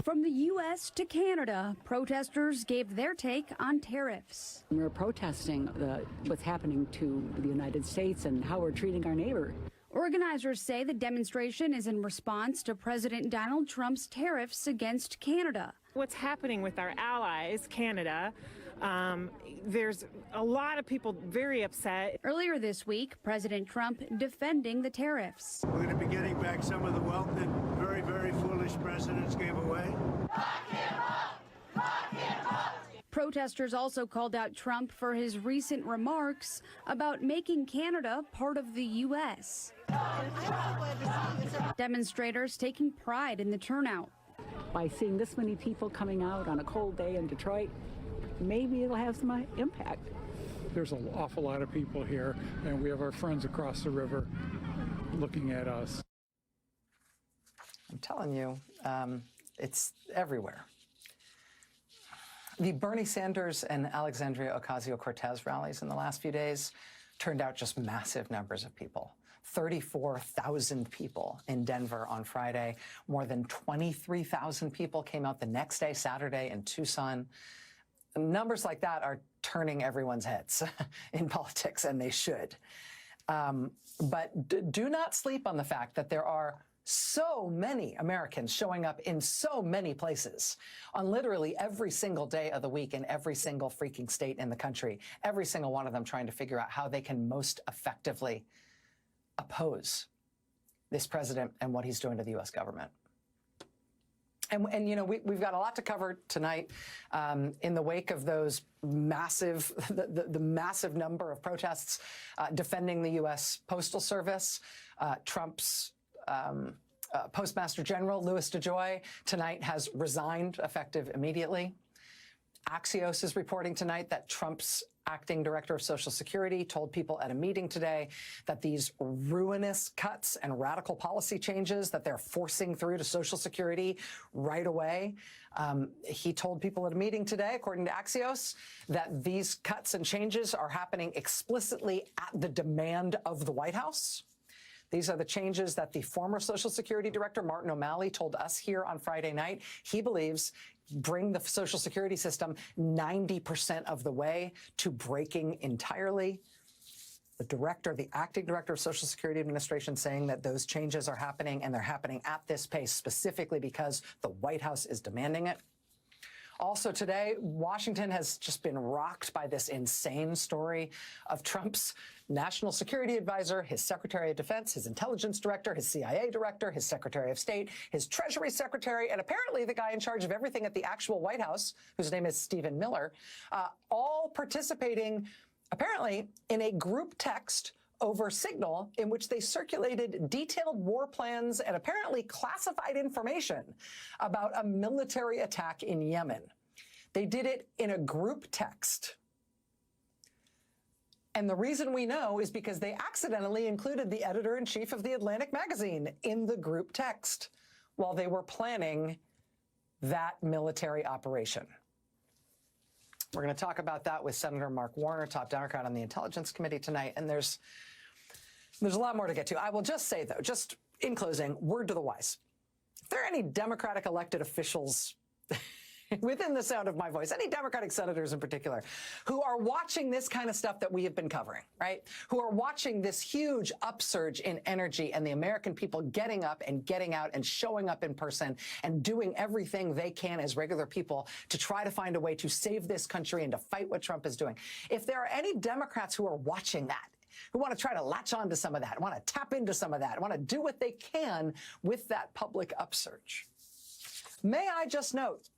From the U.S. to Canada, protesters gave their take on tariffs. We're protesting what's happening to the United States and how we're treating our neighbor. Organizers say the demonstration is in response to President Donald Trump's tariffs against Canada. What's happening with our allies, Canada, there's a lot of people very upset. Earlier this week, President Trump defending the tariffs. We're going to be getting back some of the wealth that very, very foolish presidents gave away. Protesters also called out Trump for his recent remarks about making Canada part of the U.S. Demonstrators taking pride in the turnout. By seeing this many people coming out on a cold day in Detroit, maybe it'll have some impact. There's an awful lot of people here, and we have our friends across the river looking at us. I'm telling you, it's everywhere. The Bernie Sanders and Alexandria Ocasio-Cortez rallies in the last few days turned out just massive numbers of people. 34,000 people in Denver on Friday. More than 23,000 people came out the next day, Saturday, in Tucson. Numbers like that are turning everyone's heads in politics, and they should. But do not sleep on the fact that there are so many Americans showing up in so many places on literally every single day of the week in every single freaking state in the country, every single one of them trying to figure out how they can most effectively oppose this president and what he's doing to the U.S. government. And you know, we've got a lot to cover tonight in the wake of those massive, the massive number of protests defending the U.S. Postal Service. Trump's Postmaster General, Louis DeJoy, tonight has resigned effective immediately. Axios is reporting tonight that Trump's acting director of Social Security told people at a meeting today that these ruinous cuts and radical policy changes that they're forcing through to Social Security right away. He told people at a meeting today, according to Axios, that these cuts and changes are happening explicitly at the demand of the White House. These are the changes that the former Social Security Director, Martin O'Malley, told us here on Friday night. He believes bring the Social Security system 90% of the way to breaking entirely. The acting director of Social Security Administration saying that those changes are happening, and they're happening at this pace specifically because the White House is demanding it. Also today, Washington has just been rocked by this insane story of Trump's national security advisor, his Secretary of Defense, his intelligence director, his CIA director, his Secretary of State, his Treasury Secretary, and apparently the guy in charge of everything at the actual White House, whose name is Stephen Miller, all participating apparently in a group text over Signal in which they circulated detailed war plans and apparently classified information about a military attack in Yemen. They did it in a group text. And the reason we know is because they accidentally included the editor-in-chief of the Atlantic magazine in the group text while they were planning that military operation. We're going to talk about that with Senator Mark Warner, top Democrat on the Intelligence Committee tonight. And there's a lot more to get to. I will just say, though, just in closing, word to the wise. If there are any Democratic elected officials within the sound of my voice, any Democratic senators in particular, who are watching this kind of stuff that we have been covering, right? Who are watching this huge upsurge in energy and the American people getting up and getting out and showing up in person and doing everything they can as regular people to try to find a way to save this country and to fight what Trump is doing. If there are any Democrats who are watching that, who want to try to latch on to some of that, want to tap into some of that, want to do what they can with that public upsurge, may I just note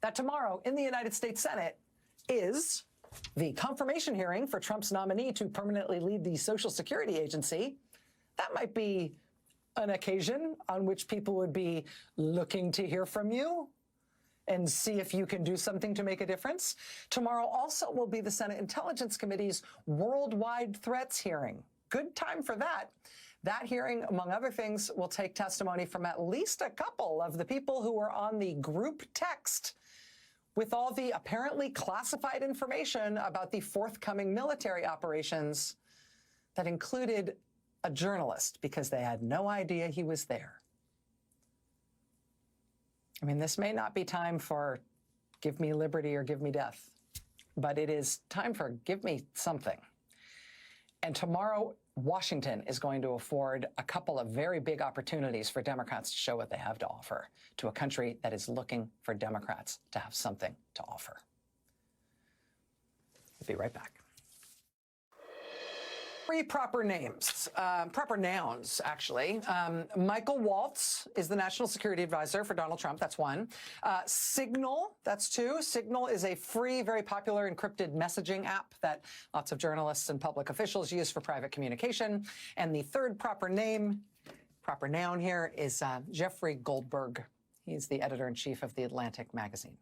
that tomorrow in the United States Senate is the confirmation hearing for Trump's nominee to permanently lead the Social Security Agency. That might be an occasion on which people would be looking to hear from you and see if you can do something to make a difference. Tomorrow also will be the Senate Intelligence Committee's worldwide threats hearing. Good time for that. That hearing, among other things, will take testimony from at least a couple of the people who were on the group text with all the apparently classified information about the forthcoming military operations that included a journalist because they had no idea he was there. I mean, this may not be time for give me liberty or give me death, but it is time for give me something. And tomorrow, Washington is going to afford a couple of very big opportunities for Democrats to show what they have to offer to a country that is looking for Democrats to have something to offer. We'll be right back. Three proper names, proper nouns, actually. Michael Waltz is the National Security Advisor for Donald Trump. That's one. Signal, that's two. Signal is a free, very popular encrypted messaging app that lots of journalists and public officials use for private communication. And the third proper noun here is Jeffrey Goldberg. He's the editor-in-chief of The Atlantic magazine.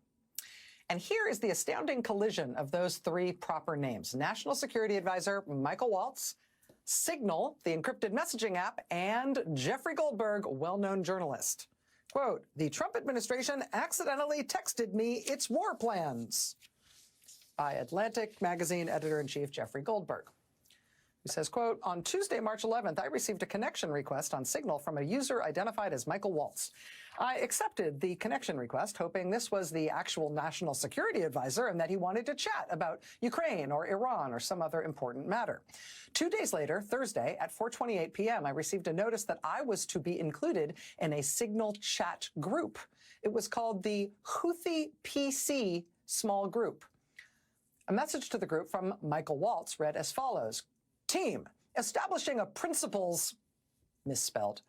And here is the astounding collision of those three proper names. National Security Advisor Michael Waltz, Signal, the encrypted messaging app, and Jeffrey Goldberg, well-known journalist. Quote, the Trump administration accidentally texted me its war plans. By Atlantic magazine editor-in-chief Jeffrey Goldberg, who says, quote, on Tuesday, March 11th, I received a connection request on Signal from a user identified as Michael Waltz. I accepted the connection request, hoping this was the actual national security advisor and that he wanted to chat about Ukraine or Iran or some other important matter. 2 days later, Thursday at 4:28 p.m., I received a notice that I was to be included in a Signal chat group. It was called the Houthi PC small group. A message to the group from Michael Waltz read as follows. Team, establishing a principles, misspelled,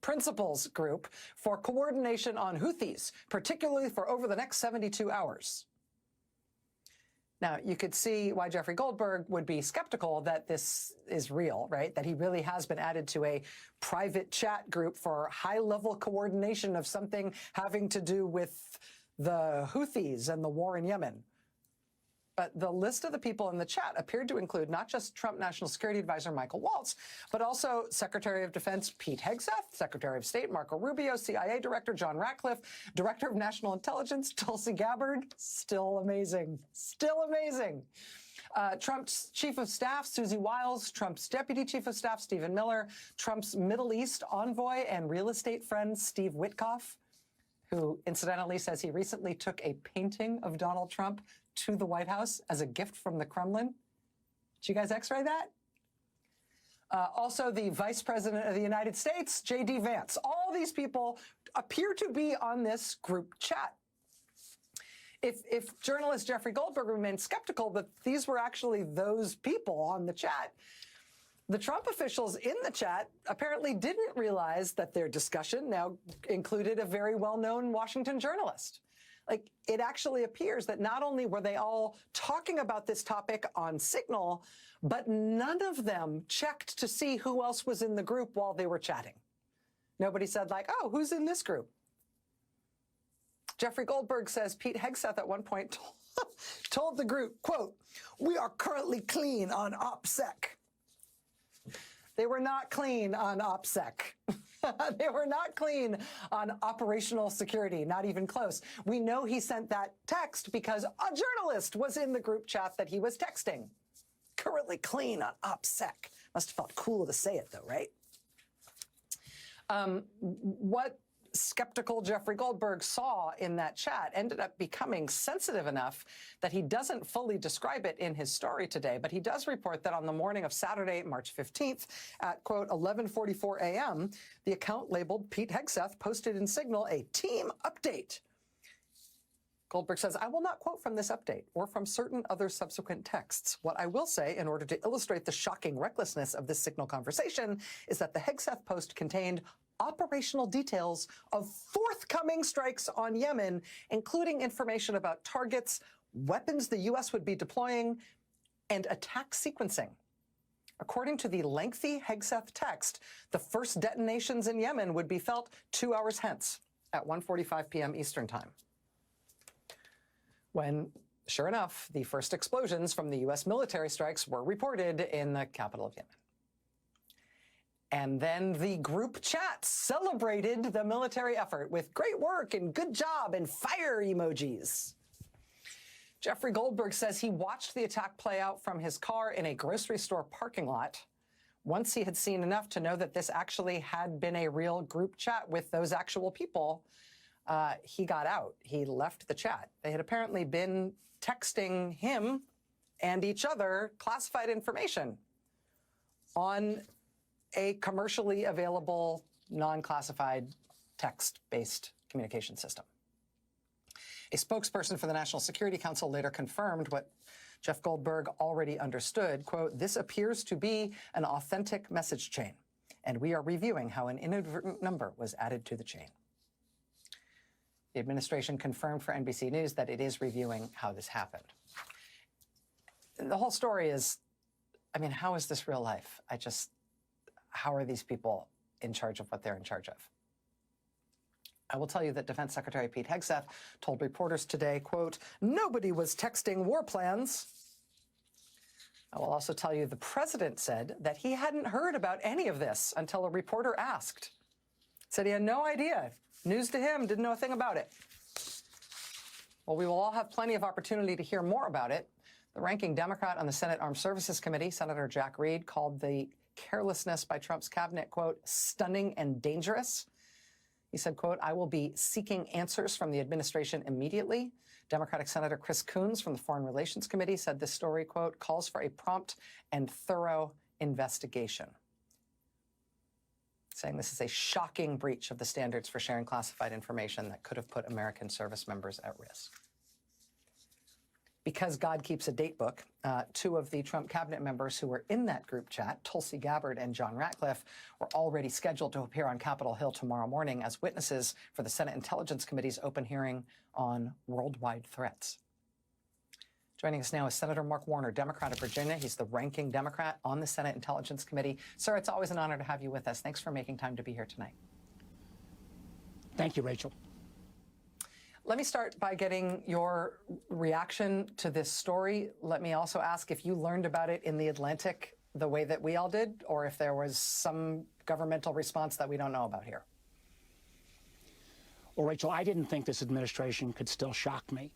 principles group for coordination on Houthis, particularly for over the next 72 hours. Now, you could see why Jeffrey Goldberg would be skeptical that this is real, right? That he really has been added to a private chat group for high-level coordination of something having to do with the Houthis and the war in Yemen. But the list of the people in the chat appeared to include not just Trump National Security Advisor Michael Waltz, but also Secretary of Defense Pete Hegseth, Secretary of State Marco Rubio, CIA Director John Ratcliffe, Director of National Intelligence Tulsi Gabbard. Still amazing. Still amazing. Trump's Chief of Staff, Susie Wiles, Trump's Deputy Chief of Staff, Stephen Miller, Trump's Middle East envoy and real estate friend, Steve Witkoff, who incidentally says he recently took a painting of Donald Trump to the White House as a gift from the Kremlin. Did you guys x-ray that? Also, the Vice President of the United States, J.D. Vance. All these people appear to be on this group chat. If journalist Jeffrey Goldberg remained skeptical that these were actually those people on the chat, the Trump officials in the chat apparently didn't realize that their discussion now included a very well-known Washington journalist. Like, it actually appears that not only were they all talking about this topic on Signal, but none of them checked to see who else was in the group while they were chatting. Nobody said, like, oh, who's in this group? Jeffrey Goldberg says Pete Hegseth at one point told the group, quote, we are currently clean on OPSEC. They were not clean on OPSEC. They were not clean on operational security, not even close. We know he sent that text because a journalist was in the group chat that he was texting. Currently clean on OPSEC. Must have felt cool to say it, though, right? What skeptical Jeffrey Goldberg saw in that chat ended up becoming sensitive enough that he doesn't fully describe it in his story today, but he does report that on the morning of Saturday, March 15th at, quote, 11:44 a.m., the account labeled Pete Hegseth posted in Signal a team update. Goldberg says, I will not quote from this update or from certain other subsequent texts. What I will say, in order to illustrate the shocking recklessness of this Signal conversation, is that the Hegseth post contained operational details of forthcoming strikes on Yemen, including information about targets, weapons the U.S. would be deploying, and attack sequencing. According to the lengthy Hegseth text, the first detonations in Yemen would be felt 2 hours hence at 1:45 p.m. Eastern Time, when, sure enough, the first explosions from the U.S. military strikes were reported in the capital of Yemen. And then the group chat celebrated the military effort with great work and good job and fire emojis. Jeffrey Goldberg says he watched the attack play out from his car in a grocery store parking lot. Once he had seen enough to know that this actually had been a real group chat with those actual people, he got out. He left the chat. They had apparently been texting him and each other classified information on a commercially available, non-classified, text-based communication system. A spokesperson for the National Security Council later confirmed what Jeff Goldberg already understood. Quote, "This appears to be an authentic message chain, and we are reviewing how an inadvertent number was added to the chain." The administration confirmed for NBC News that it is reviewing how this happened. The whole story is, I mean, how is this real life? How are these people in charge of what they're in charge of? I will tell you that Defense Secretary Pete Hegseth told reporters today, quote, "Nobody was texting war plans." I will also tell you the president said that he hadn't heard about any of this until a reporter asked. Said he had no idea. News to him, didn't know a thing about it. Well, we will all have plenty of opportunity to hear more about it. The ranking Democrat on the Senate Armed Services Committee, Senator Jack Reed, called the carelessness by Trump's cabinet, quote, "stunning and dangerous." He said, quote, "I will be seeking answers from the administration immediately." Democratic Senator Chris Coons from the Foreign Relations Committee said this story, quote, "calls for a prompt and thorough investigation," saying this is a shocking breach of the standards for sharing classified information that could have put American service members at risk. Because God keeps a date book, two of the Trump cabinet members who were in that group chat, Tulsi Gabbard and John Ratcliffe, were already scheduled to appear on Capitol Hill tomorrow morning as witnesses for the Senate Intelligence Committee's open hearing on worldwide threats. Joining us now is Senator Mark Warner, Democrat of Virginia. He's the ranking Democrat on the Senate Intelligence Committee. Sir, it's always an honor to have you with us. Thanks for making time to be here tonight. Thank you, Rachel. Let me start by getting your reaction to this story. Let me also ask if you learned about it in The Atlantic the way that we all did, or if there was some governmental response that we don't know about here. Well, Rachel, I didn't think this administration could still shock me.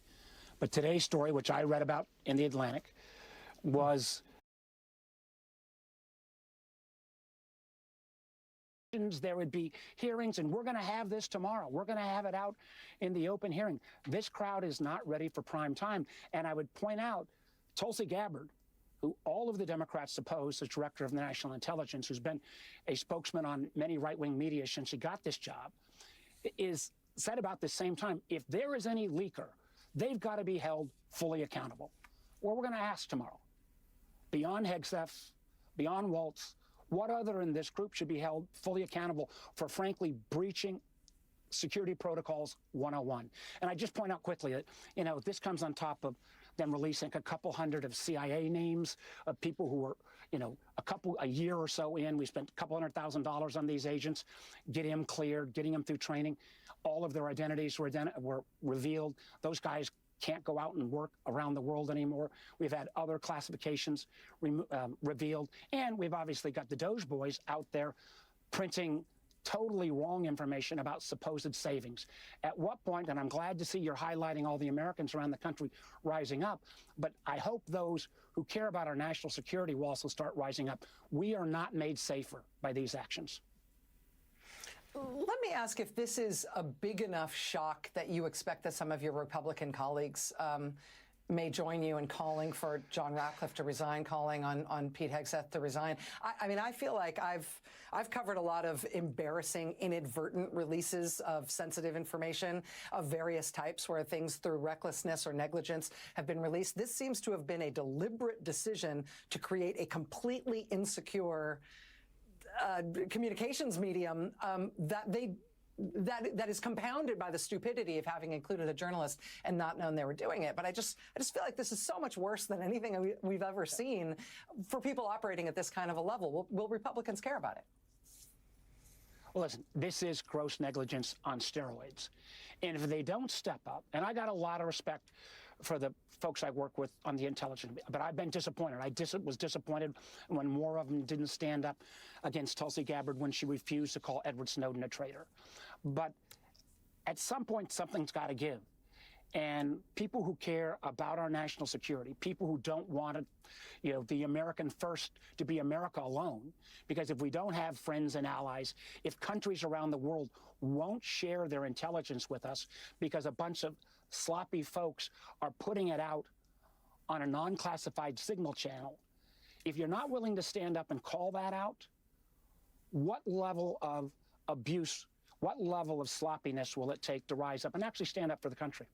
But today's story, which I read about in The Atlantic, was there would be hearings, and we're going to have this tomorrow. We're going to have it out in the open hearing. This crowd is not ready for prime time. And I would point out Tulsi Gabbard, who all of the Democrats suppose is director of national intelligence, who's been a spokesman on many right-wing media since she got this job, is said about the same time, if there is any leaker, they've got to be held fully accountable. Well, we're going to ask tomorrow, beyond Hegseth, beyond Waltz, what other in this group should be held fully accountable for, frankly, breaching security protocols 101? And I just point out quickly that, you know, this comes on top of them releasing a couple hundred of CIA names of people who were, you know, a year or so in. We spent a couple $100,000 on these agents, getting them cleared, getting them through training. All of their identities were revealed. Those guys can't go out and work around the world anymore. We've had other classifications revealed. And we've obviously got the DOGE boys out there printing totally wrong information about supposed savings. At what point, and I'm glad to see you're highlighting all the Americans around the country rising up, but I hope those who care about our national security will also start rising up. We are not made safer by these actions. Let me ask if this is a big enough shock that you expect that some of your Republican colleagues may join you in calling for John Ratcliffe to resign, calling on Pete Hegseth to resign. I mean, I feel like I've covered a lot of embarrassing, inadvertent releases of sensitive information of various types where things through recklessness or negligence have been released. This seems to have been a deliberate decision to create a completely insecure communications medium that is compounded by the stupidity of having included a journalist and not known they were doing it. But I just feel like this is so much worse than anything we've ever seen for people operating at this kind of a level. Will Republicans care about it? Well, listen, this is gross negligence on steroids. And if they don't step up, and I got a lot of respect for the folks I work with on the intelligence, but I've been disappointed. I was disappointed when more of them didn't stand up against Tulsi Gabbard when she refused to call Edward Snowden a traitor. But at some point, something's got to give. And people who care about our national security, people who don't want it, the American first to be America alone, because if we don't have friends and allies, if countries around the world won't share their intelligence with us because a bunch of sloppy folks are putting it out on a non-classified signal channel, if you're not willing to stand up and call that out, what level of abuse, what level of sloppiness will it take to rise up and actually stand up for the country?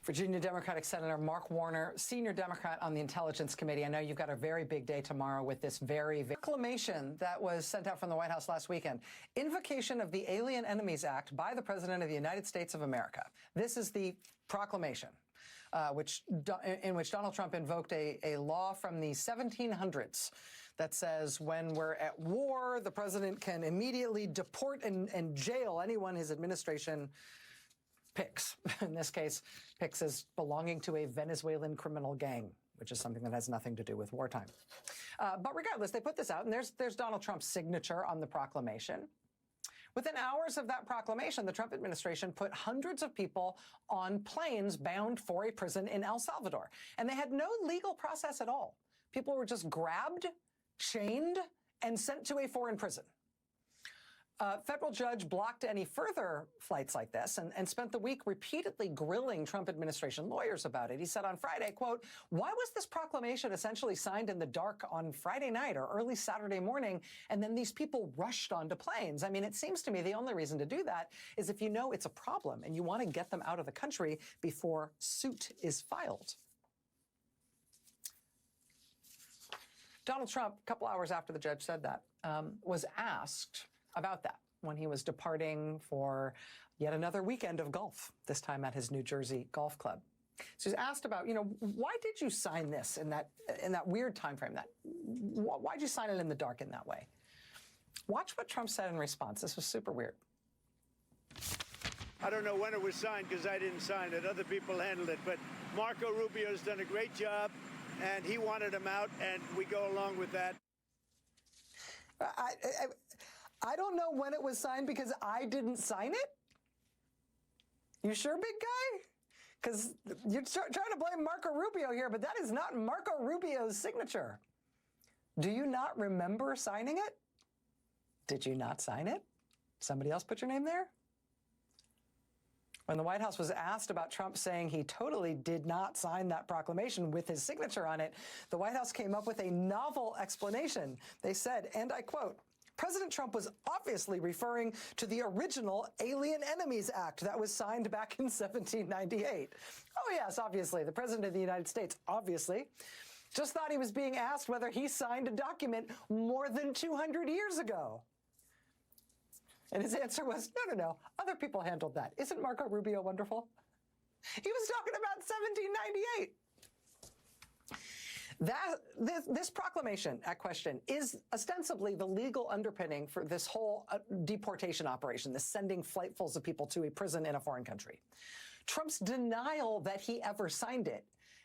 Virginia Democratic Senator Mark Warner, senior Democrat on the Intelligence Committee. I know you've got a very big day tomorrow with this very proclamation that was sent out from the White House last weekend. Invocation of the Alien Enemies Act by the President of the United States of America. This is the proclamation in which Donald Trump invoked a law from the 1700s that says when we're at war, the president can immediately deport and jail anyone his administration picks. In this case, picks as belonging to a Venezuelan criminal gang, which is something that has nothing to do with wartime. But regardless, they put this out, and there's Donald Trump's signature on the proclamation. Within hours of that proclamation, the Trump administration put hundreds of people on planes bound for a prison in El Salvador. And they had no legal process at all. People were just grabbed, chained, and sent to a foreign prison. A federal judge blocked any further flights like this and spent the week repeatedly grilling Trump administration lawyers about it. He said on Friday, quote, "Why was this proclamation essentially signed in the dark on Friday night or early Saturday morning, and then these people rushed onto planes? I mean, it seems to me the only reason to do that is if you know it's a problem and you want to get them out of the country before suit is filed." Donald Trump, a couple hours after the judge said that, was asked about that when he was departing for yet another weekend of golf, this time at his New Jersey golf club. So he's asked about, why did you sign this in that weird time frame? Why'd you sign it in the dark in that way? Watch what Trump said in response. This was super weird. I don't know when it was signed because I didn't sign it. Other people handled it. But Marco Rubio's done a great job, and he wanted him out, and we go along with that. I don't know when it was signed because I didn't sign it. You sure, big guy? Because you're trying to blame Marco Rubio here, but that is not Marco Rubio's signature. Do you not remember signing it? Did you not sign it? Somebody else put your name there? When the White House was asked about Trump saying he totally did not sign that proclamation with his signature on it, the White House came up with a novel explanation. They said, and I quote, "President Trump was obviously referring to the original Alien Enemies Act that was signed back in 1798. Oh, yes, obviously. The President of the United States, obviously, just thought he was being asked whether he signed a document more than 200 years ago. And his answer was, no, other people handled that. Isn't Marco Rubio wonderful? He was talking about 1798. This proclamation at question is ostensibly the legal underpinning for this whole deportation operation, this sending flightfuls of people to a prison in a foreign country. Trump's denial that he ever signed it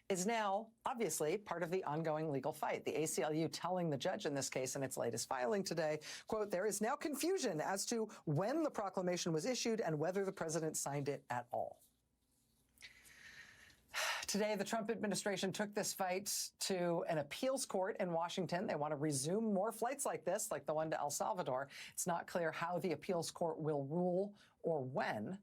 is now obviously part of the ongoing legal fight. The ACLU telling the judge in this case in its latest filing today, quote, "There is now confusion as to when the proclamation was issued and whether the president signed it at all." Today, the Trump administration took this fight to an appeals court in Washington. They want to resume more flights like this, like the one to El Salvador. It's not clear how the appeals court will rule or when.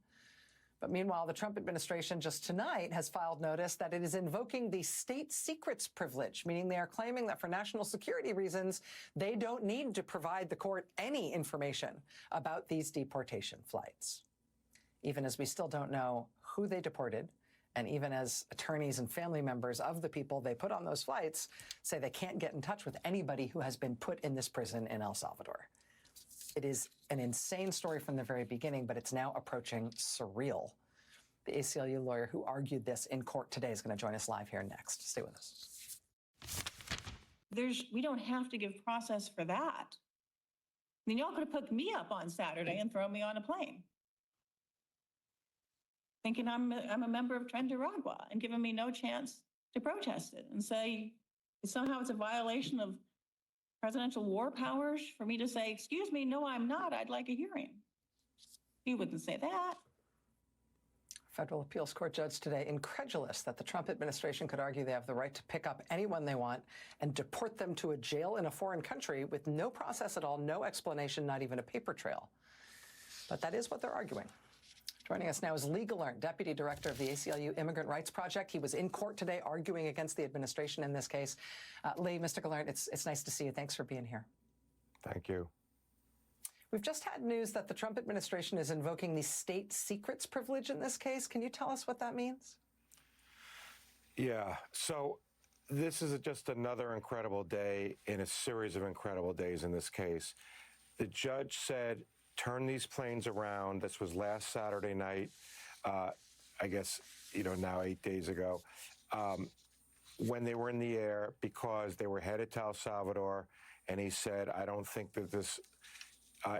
But meanwhile, the Trump administration just tonight has filed notice that it is invoking the state secrets privilege, meaning they are claiming that for national security reasons, they don't need to provide the court any information about these deportation flights. Even as we still don't know who they deported, and even as attorneys and family members of the people they put on those flights say they can't get in touch with anybody who has been put in this prison in El Salvador. It is an insane story from the very beginning, but it's now approaching surreal. The ACLU lawyer who argued this in court today is going to join us live here next. Stay with us. We don't have to give process for that. I mean, y'all could have picked me up on Saturday and thrown me on a plane, thinking I'm a member of Nicaragua and giving me no chance to protest it and say somehow it's a violation of presidential war powers for me to say, excuse me, no, I'm not. I'd like a hearing. He wouldn't say that. Federal appeals court judge today incredulous that the Trump administration could argue they have the right to pick up anyone they want and deport them to a jail in a foreign country with no process at all, no explanation, not even a paper trail. But that is what they're arguing. Joining us now is Lee Gallant, Deputy Director of the ACLU Immigrant Rights Project. He was in court today arguing against the administration in this case. Lee, Mr. Gallant, it's nice to see you. Thanks for being here. Thank you. We've just had news that the Trump administration is invoking the state secrets privilege in this case. Can you tell us what that means? Yeah, so this is just another incredible day in a series of incredible days in this case. The judge said, turn these planes around. This was last Saturday night, I guess, now 8 days ago, when they were in the air because they were headed to El Salvador. And he said, I don't think that this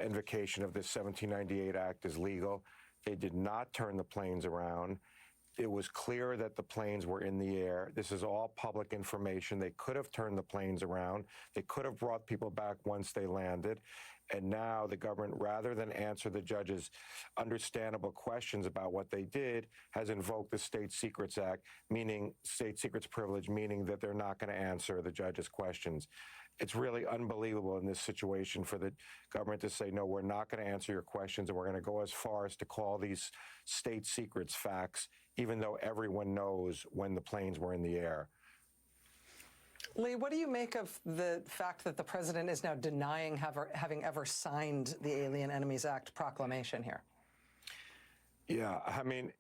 invocation of this 1798 Act is legal. They did not turn the planes around. It was clear that the planes were in the air. This is all public information. They could have turned the planes around. They could have brought people back once they landed. And now the government, rather than answer the judge's understandable questions about what they did, has invoked the State Secrets Act, meaning state secrets privilege, meaning that they're not going to answer the judge's questions. It's really unbelievable in this situation for the government to say, no, we're not going to answer your questions, and we're going to go as far as to call these state secrets facts, even though everyone knows when the planes were in the air. Lee, what do you make of the fact that the president is now denying having ever signed the Alien Enemies Act proclamation here? Yeah, I mean,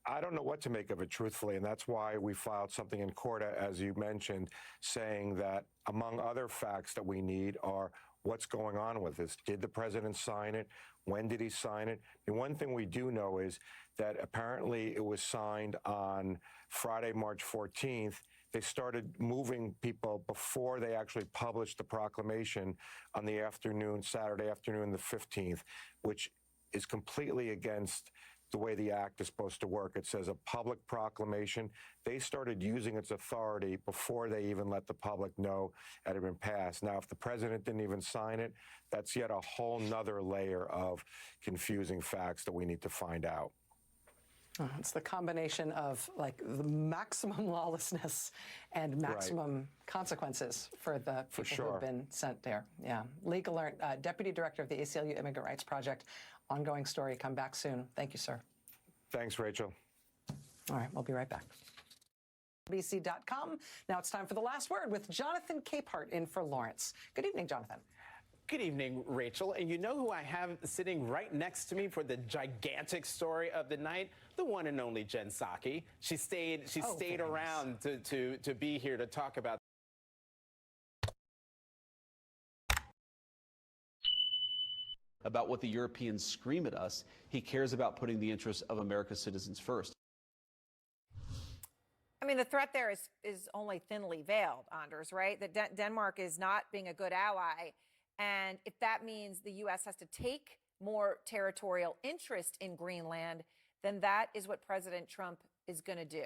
I don't know what to make of it, truthfully, and that's why we filed something in court, as you mentioned, saying that among other facts that we need are what's going on with this. Did the president sign it? When did he sign it? And one thing we do know is that apparently it was signed on Friday, March 14th. They started moving people before they actually published the proclamation on the afternoon, Saturday afternoon, the 15th, which is completely against the way the act is supposed to work. It says a public proclamation. They started using its authority before they even let the public know it had been passed. Now, if the president didn't even sign it, that's yet a whole nother layer of confusing facts that we need to find out. It's the combination of the maximum lawlessness and maximum consequences for the people who have been sent there. Yeah. Lee Gallant, Deputy Director of the ACLU Immigrant Rights Project. Ongoing story. Come back soon. Thank you, sir. Thanks, Rachel. All right, we'll be right back. MSNBC.com. Now it's time for the last word with Jonathan Capehart in for Lawrence. Good evening, Jonathan. Good evening, Rachel. And you know who I have sitting right next to me for the gigantic story of the night? The one and only Jen Psaki. She stayed around to be here to talk about what the Europeans scream at us. He cares about putting the interests of America's citizens first. I mean, the threat there is only thinly veiled, Anders, right? That Denmark is not being a good ally. And if that means the U.S. has to take more territorial interest in Greenland, then that is what President Trump is going to do.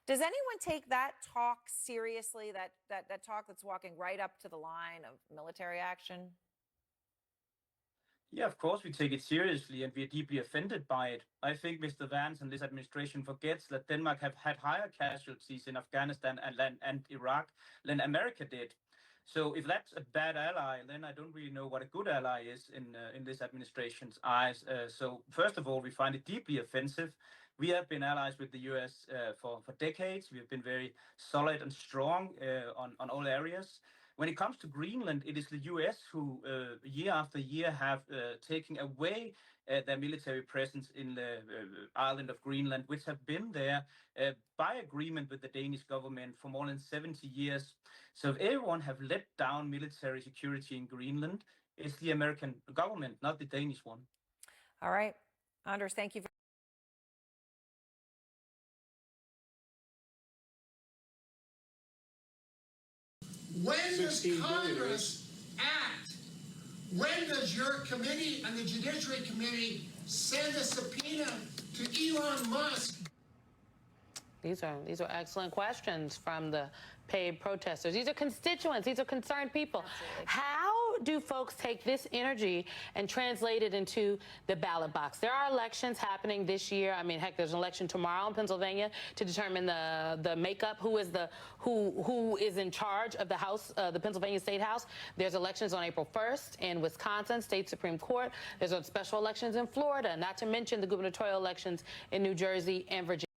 Does anyone take that talk seriously, that talk that's walking right up to the line of military action? Yeah, of course we take it seriously, and we are deeply offended by it. I think Mr. Vance and this administration forgets that Denmark have had higher casualties in Afghanistan and Iraq than America did. So if that's a bad ally, then I don't really know what a good ally is in this administration's eyes. So first of all, we find it deeply offensive. We have been allies with the U.S. for decades. We have been very solid and strong on all areas. When it comes to Greenland, it is the U.S. who, year after year, have taken away their military presence in the island of Greenland, which have been there by agreement with the Danish government for more than 70 years. So if everyone have let down military security in Greenland, it's the American government, not the Danish one. All right. Anders, thank you. When does Congress act? When does your committee and the Judiciary Committee send a subpoena to Elon Musk? These are excellent questions from the paid protesters. These are constituents. These are concerned people. Absolutely. How do folks take this energy and translate it into the ballot box? There are elections happening this year. I mean, heck, there's an election tomorrow in Pennsylvania to determine the makeup, who is in charge of the House, the Pennsylvania State House. There's elections on April 1st in Wisconsin State Supreme Court. There's special elections in Florida, not to mention the gubernatorial elections in New Jersey and Virginia.